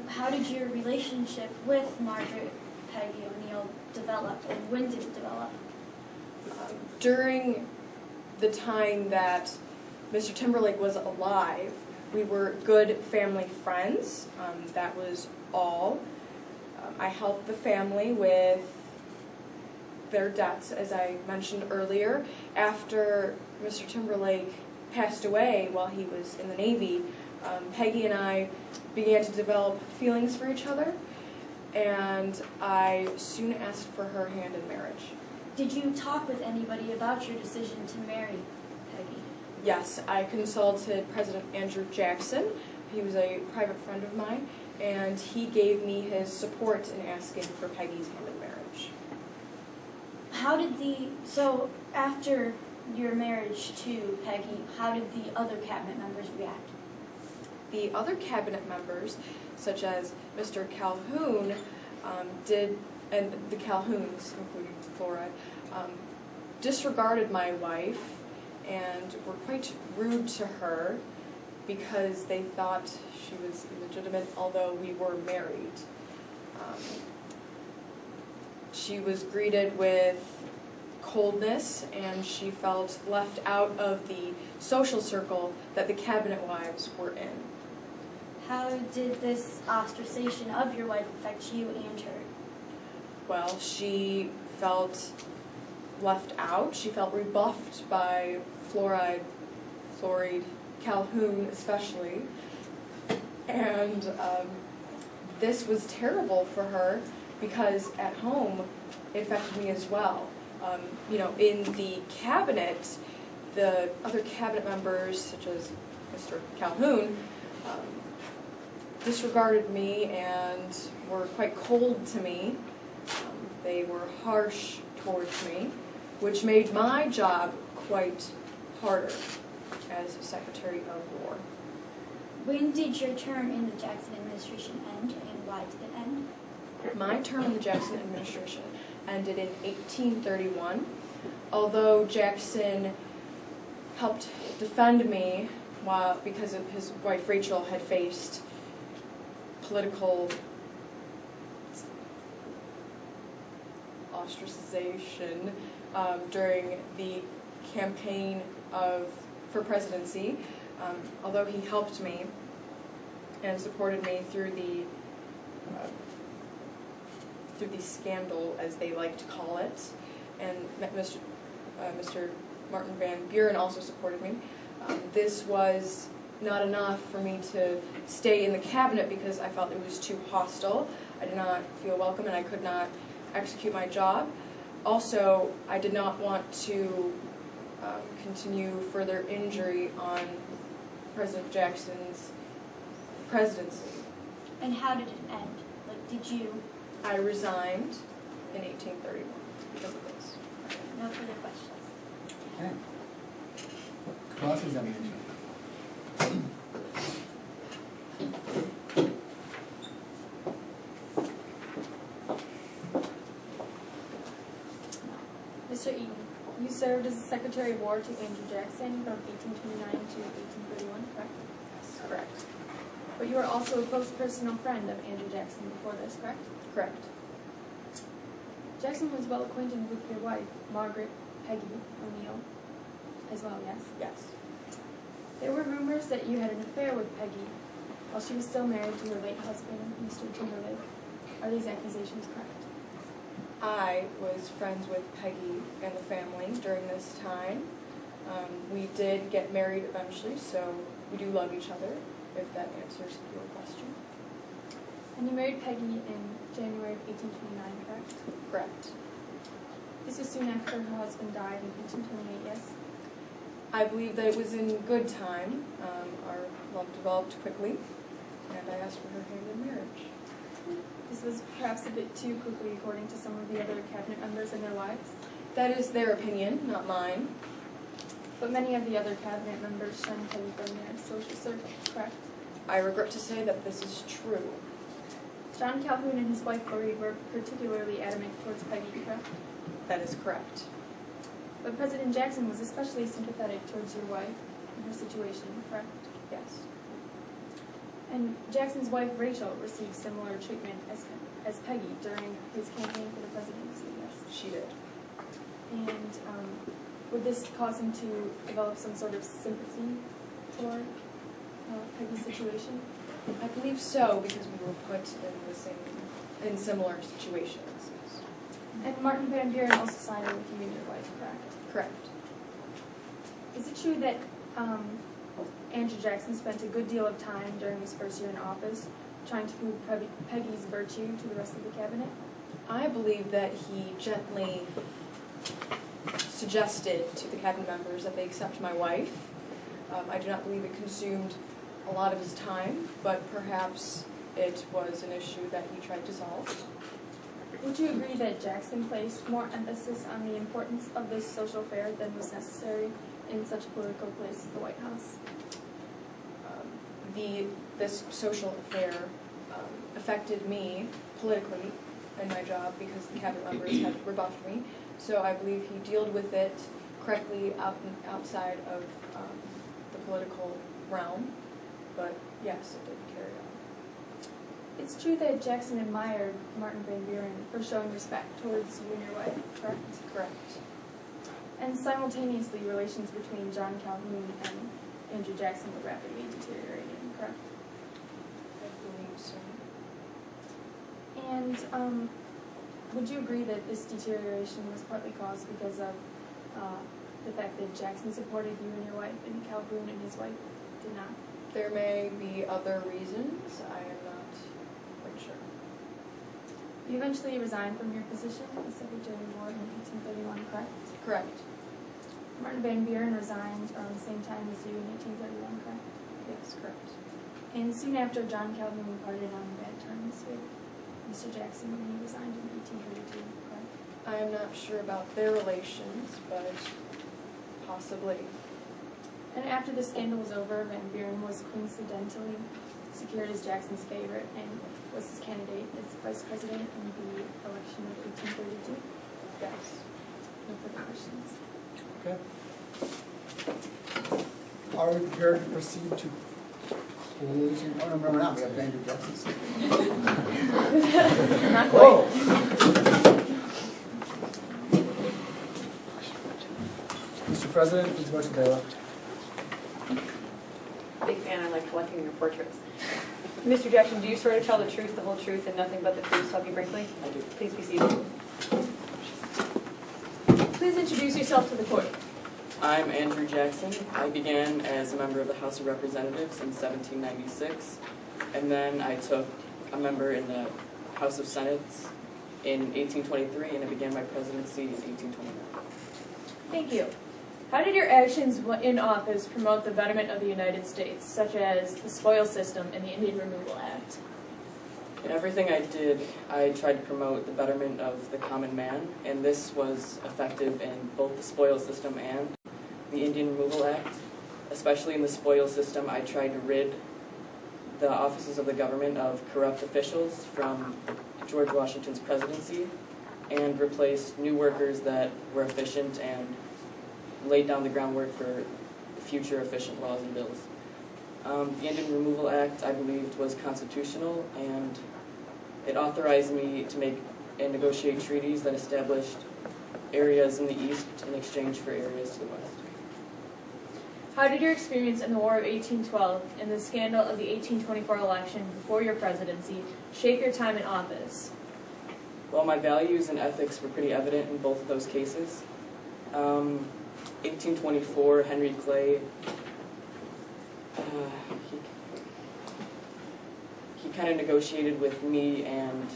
How did your relationship with Margaret Peggy O'Neill develop, and when did it develop? During the time that Mr. Timberlake was alive, we were good family friends. That was all. I helped the family with their debts, as I mentioned earlier. After Mr. Timberlake passed away while he was in the Navy, Peggy and I began to develop feelings for each other, and I soon asked for her hand in marriage. Did you talk with anybody about your decision to marry Peggy? Yes, I consulted President Andrew Jackson. He was a private friend of mine, and he gave me his support in asking for Peggy's hand in marriage. So after your marriage to Peggy, how did the other cabinet members react? The other cabinet members, such as Mr. Calhoun, and the Calhouns, including Flora, disregarded my wife and were quite rude to her because they thought she was illegitimate, although we were married. She was greeted with coldness, and she felt left out of the social circle that the cabinet wives were in. How did this ostracization of your wife affect you and her? Well, she felt left out. She felt rebuffed by Fluoride, Calhoun especially. And this was terrible for her because at home it affected me as well. In the cabinet, the other cabinet members, such as Mr. Calhoun, disregarded me and were quite cold to me. They were harsh towards me, which made my job quite harder as Secretary of War. When did your term in the Jackson administration end, and why did it end? My term in the Jackson administration ended in 1831. Although Jackson helped defend me because of his wife Rachel had faced political ostracization during the campaign for presidency. Although he helped me and supported me through the scandal, as they like to call it, and Mr. Martin Van Buren also supported me. This was not enough for me to stay in the cabinet because I felt it was too hostile. I did not feel welcome and I could not execute my job. Also, I did not want to continue further injury on President Jackson's presidency. And how did it end? I resigned in 1831 because of this. No further questions. Okay. Cross-examination. Mr. Eaton, you served as the Secretary of War to Andrew Jackson from 1829 to 1831, correct? That's correct. But you were also a close personal friend of Andrew Jackson before this, correct? Correct. Jackson was well acquainted with your wife, Margaret Peggy O'Neill, as well, yes? Yes. There were rumors that you had an affair with Peggy while she was still married to her late husband, Mr. Timberlake. Are these accusations correct? I was friends with Peggy and the family during this time. We did get married eventually, so we do love each other, if that answers your question. And you married Peggy in January of 1829, correct? Correct. This was soon after her husband died in 1828, yes? I believe that it was in good time. Our love developed quickly, and I asked for her hand in marriage. This was perhaps a bit too quickly, according to some of the other cabinet members and their wives. That is their opinion, not mine. But many of the other cabinet members shunned Peggy from their social circle, correct? I regret to say that this is true. John Calhoun and his wife Lori were particularly adamant towards Peggy, correct? That is correct. But President Jackson was especially sympathetic towards your wife and her situation, correct? Yes. And Jackson's wife Rachel received similar treatment as Peggy during his campaign for the presidency, yes? She did. And would this cause him to develop some sort of sympathy for Peggy's situation? I believe so, because we were put in similar situations. And Martin Van Buren also sided with you and your wife, correct? Correct. Is it true that Andrew Jackson spent a good deal of time during his first year in office trying to prove Peggy's virtue to the rest of the cabinet? I believe that he gently suggested to the cabinet members that they accept my wife, I do not believe it consumed a lot of his time, but perhaps it was an issue that he tried to solve. Would you agree that Jackson placed more emphasis on the importance of this social affair than was necessary in such a political place as the White House? This social affair affected me politically in my job because the cabinet members had rebuffed me. So I believe he dealt with it correctly outside of the political realm. But yes, it did carry on. It's true that Jackson admired Martin Van Buren for showing respect towards you and your wife, correct? Correct. And simultaneously, relations between John Calhoun and Andrew Jackson were rapidly deteriorating, correct? I believe so. And would you agree that this deterioration was partly caused because of the fact that Jackson supported you and your wife, and Calhoun and his wife did not? There may be other reasons. I am not quite sure. You eventually resigned from your position as Secretary of War in 1831, correct? Correct. Martin Van Buren resigned around the same time as you in 1831, correct? Yes, correct. And soon after, John Calhoun parted on bad terms with Mr. Jackson when he resigned in 1832, correct? I am not sure about their relations, but possibly. And after the scandal was over, Van Buren was coincidentally secured as Jackson's favorite and was his candidate as vice president in the election of 1832. Yes. No further questions. Okay. Are we prepared to proceed to closing? Oh, no, we're not. We have Andrew Jackson. Not quite. Mr. President, please motion to bailiff. Big fan, I like collecting your portraits. Mr. Jackson, do you swear to tell the truth, the whole truth, and nothing but the truth, so help you Brinkley? I do. Please be seated. Please introduce yourself to the court. I'm Andrew Jackson. I began as a member of the House of Representatives in 1796, and then I took a member in the House of Senates in 1823, and I began my presidency in 1829. Thank you. How did your actions in office promote the betterment of the United States, such as the spoils system and the Indian Removal Act? In everything I did, I tried to promote the betterment of the common man, and this was effective in both the spoils system and the Indian Removal Act. Especially in the spoils system, I tried to rid the offices of the government of corrupt officials from George Washington's presidency and replaced new workers that were efficient and laid down the groundwork for future efficient laws and bills. The Indian Removal Act, I believed, was constitutional, and it authorized me to make and negotiate treaties that established areas in the East in exchange for areas to the West. How did your experience in the War of 1812 and the scandal of the 1824 election before your presidency shape your time in office? Well, my values and ethics were pretty evident in both of those cases. 1824, Henry Clay, he kind of negotiated with me and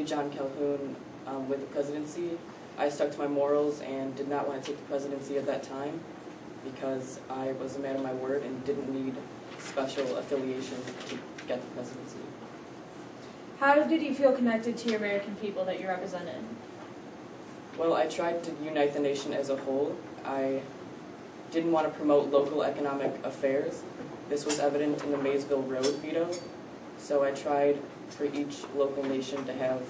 John Calhoun with the presidency. I stuck to my morals and did not want to take the presidency at that time because I was a man of my word and didn't need special affiliation to get the presidency. How did you feel connected to your American people that you represented? Well, I tried to unite the nation as a whole. I didn't want to promote local economic affairs. This was evident in the Maysville Road veto. So I tried for each local nation to have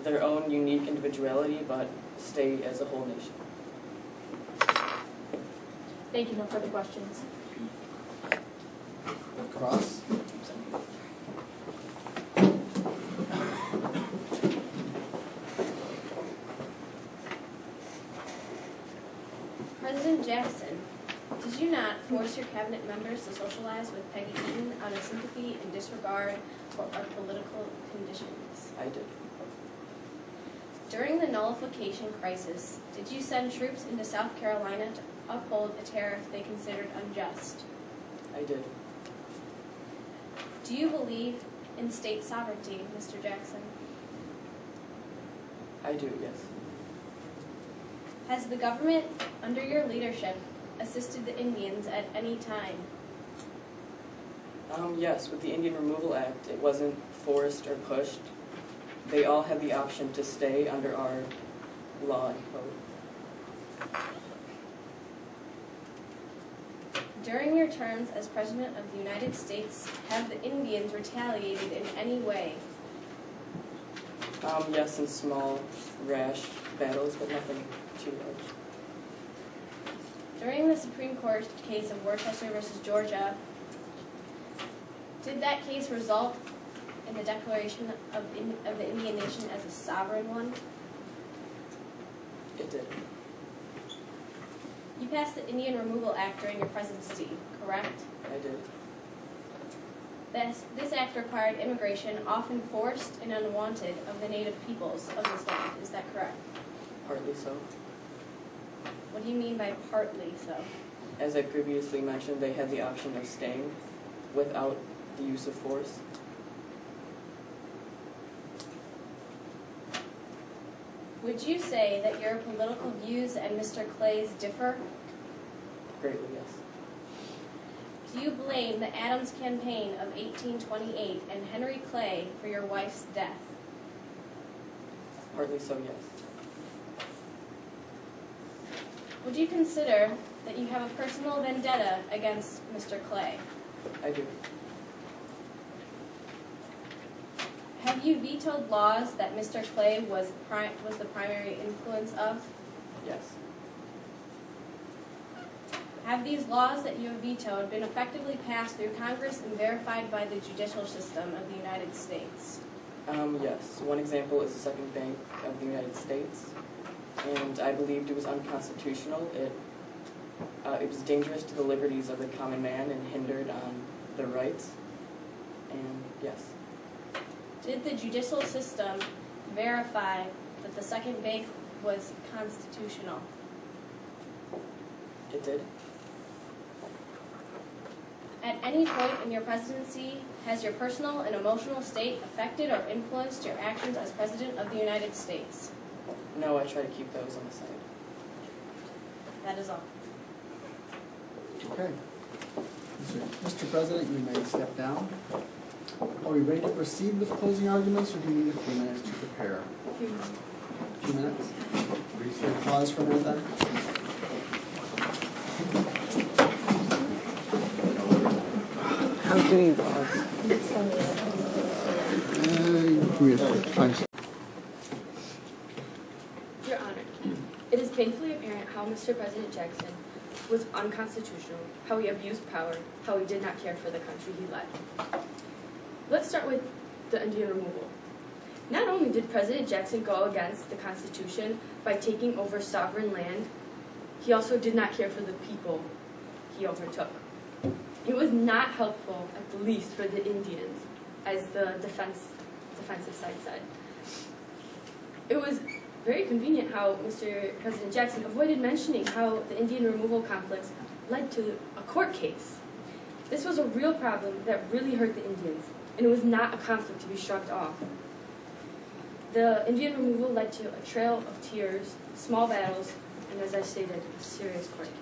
their own unique individuality, but stay as a whole nation. Thank you. No further questions. Cross. President Jackson, did you not force your cabinet members to socialize with Peggy Eaton out of sympathy and disregard for our political conditions? I did. During the nullification crisis, did you send troops into South Carolina to uphold a tariff they considered unjust? I did. Do you believe in state sovereignty, Mr. Jackson? I do, yes. Has the government, under your leadership, assisted the Indians at any time? Yes, with the Indian Removal Act, it wasn't forced or pushed. They all had the option to stay under our law and code. During your terms as President of the United States, have the Indians retaliated in any way? Yes, in small, rash battles, but nothing too large. During the Supreme Court case of Worcester versus Georgia, did that case result in the declaration of the Indian nation as a sovereign one? It did. You passed the Indian Removal Act during your presidency, correct? I did. This act required immigration, often forced and unwanted, of the native peoples of this land. Is that correct? Partly so. What do you mean by partly so? As I previously mentioned, they had the option of staying without the use of force. Would you say that your political views and Mr. Clay's differ? Greatly, yes. Do you blame the Adams Campaign of 1828 and Henry Clay for your wife's death? Partly so, yes. Would you consider that you have a personal vendetta against Mr. Clay? I do. Have you vetoed laws that Mr. Clay was the primary influence of? Yes. Have these laws that you have vetoed been effectively passed through Congress and verified by the judicial system of the United States? Yes. One example is the Second Bank of the United States, and I believed it was unconstitutional. It was dangerous to the liberties of the common man and hindered on their rights, and yes. Did the judicial system verify that the Second Bank was constitutional? It did. At any point in your presidency, has your personal and emotional state affected or influenced your actions as President of the United States? No, I try to keep those on the side. That is all. Okay. Mr. President, you may step down. Are we ready to proceed with closing arguments, or do you need a few minutes to prepare? A few minutes? Should we pause for a minute then? How do you pause? Your Honor, it is painfully apparent how Mr. President Jackson was unconstitutional, how he abused power, how he did not care for the country he led. Let's start with the Indian removal. Not only did President Jackson go against the Constitution by taking over sovereign land, he also did not care for the people he overtook. It was not helpful, at the least, for the Indians, as the defensive side said. It was very convenient how Mr. President Jackson avoided mentioning how the Indian removal conflicts led to a court case. This was a real problem that really hurt the Indians, and it was not a conflict to be shrugged off. The Indian removal led to a trail of tears, small battles, and as I stated, a serious court case.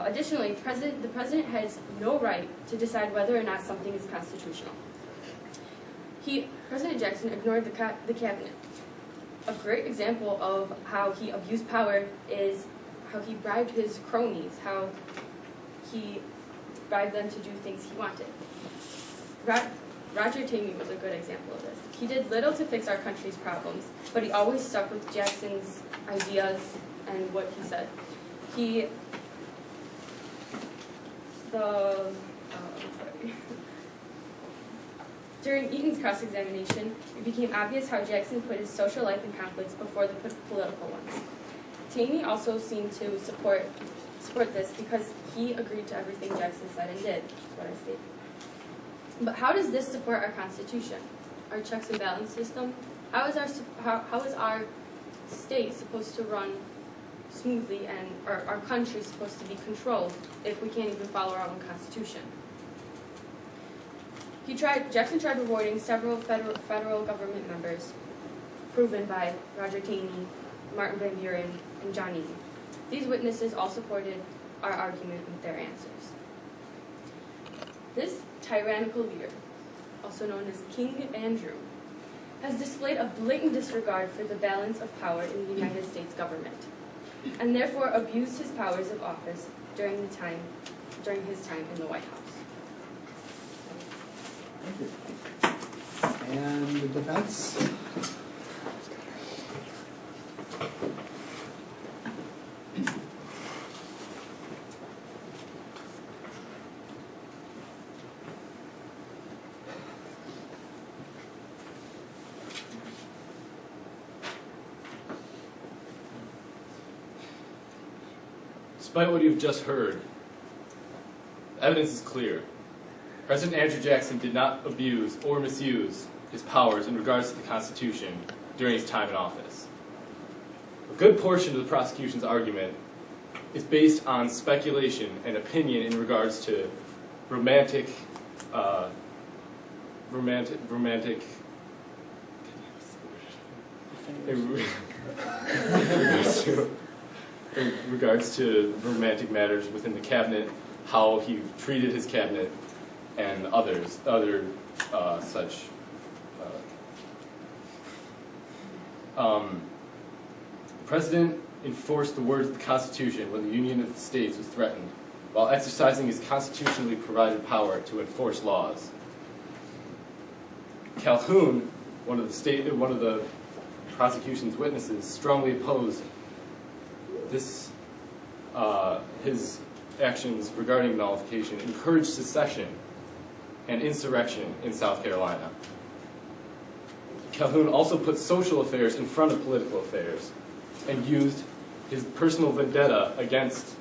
Additionally, the president has no right to decide whether or not something is constitutional. President Jackson ignored the cabinet. A great example of how he abused power is how he bribed his cronies, how he bribed them to do things he wanted. Roger Taney was a good example of this. He did little to fix our country's problems, but he always stuck with Jackson's ideas and what he said. During Eaton's cross-examination, it became obvious how Jackson put his social life in conflicts before the political ones. Taney also seemed to support this because he agreed to everything Jackson said and did, is what I stated. But how does this support our Constitution, our checks and balance system? How is our state supposed to run smoothly and our country supposed to be controlled if we can't even follow our own Constitution? Jackson tried rewarding several federal government members, proven by Roger Taney, Martin Van Buren, and John Eaton. These witnesses all supported our argument with their answers. This tyrannical leader, also known as King Andrew, has displayed a blatant disregard for the balance of power in the United States government, and therefore abused his powers of office during his time in the White House. Thank you. And the defense? Despite what you've just heard, the evidence is clear. President Andrew Jackson did not abuse or misuse his powers in regards to the Constitution during his time in office. A good portion of the prosecution's argument is based on speculation and opinion in regards to romantic in regards to romantic matters within the cabinet, how he treated his cabinet, and other such. The President enforced the words of the Constitution when the Union of the States was threatened, while exercising his constitutionally provided power to enforce laws. Calhoun, one of the prosecution's witnesses, strongly opposed his actions regarding nullification, encouraged secession and insurrection in South Carolina. Calhoun also put social affairs in front of political affairs and used his personal vendetta against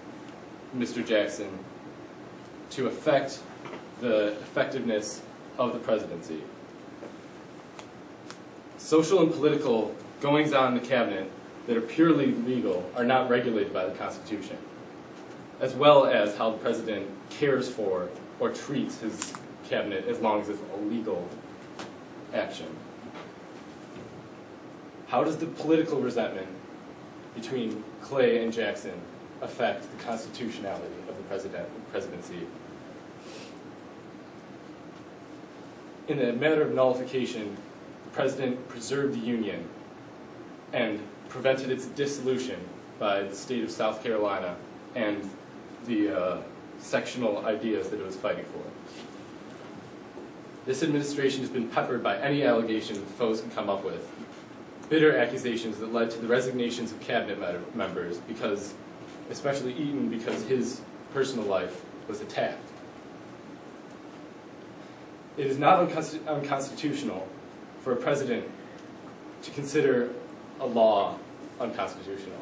Mr. Jackson to affect the effectiveness of the presidency. Social and political goings-on in the cabinet that are purely legal are not regulated by the Constitution, as well as how the president cares for or treats his cabinet as long as it's a legal action. How does the political resentment between Clay and Jackson affect the constitutionality of the presidency? In the matter of nullification, the president preserved the Union and prevented its dissolution by the state of South Carolina and the sectional ideas that it was fighting for. This administration has been peppered by any allegation that foes can come up with, bitter accusations that led to the resignations of cabinet members, because, especially Eaton, because his personal life was attacked. It is not unconstitutional for a president to consider a law unconstitutional.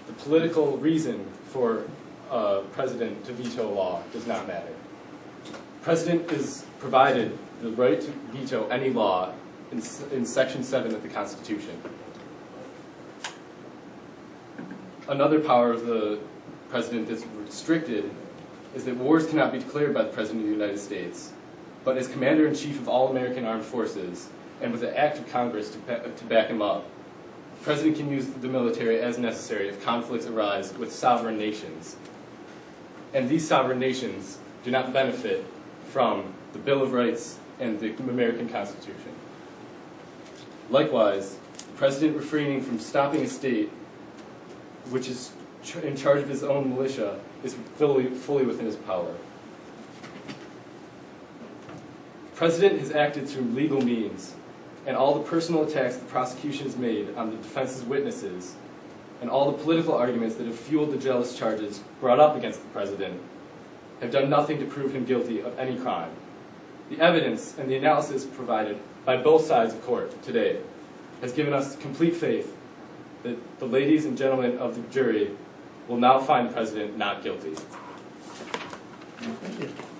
The political reason for a president to veto a law does not matter. The president is provided the right to veto any law in Section 7 of the Constitution. Another power of the president that's restricted is that wars cannot be declared by the President of the United States, but as Commander-in-Chief of all American armed forces, and with an act of Congress to back him up, the President can use the military as necessary if conflicts arise with sovereign nations. And these sovereign nations do not benefit from the Bill of Rights and the American Constitution. Likewise, the President refraining from stopping a state which is in charge of his own militia is fully within his power. The President has acted through legal means, and all the personal attacks the prosecution has made on the defense's witnesses, and all the political arguments that have fueled the jealous charges brought up against the President, have done nothing to prove him guilty of any crime. The evidence and the analysis provided by both sides of court today has given us complete faith that the ladies and gentlemen of the jury will now find the President not guilty. Thank you.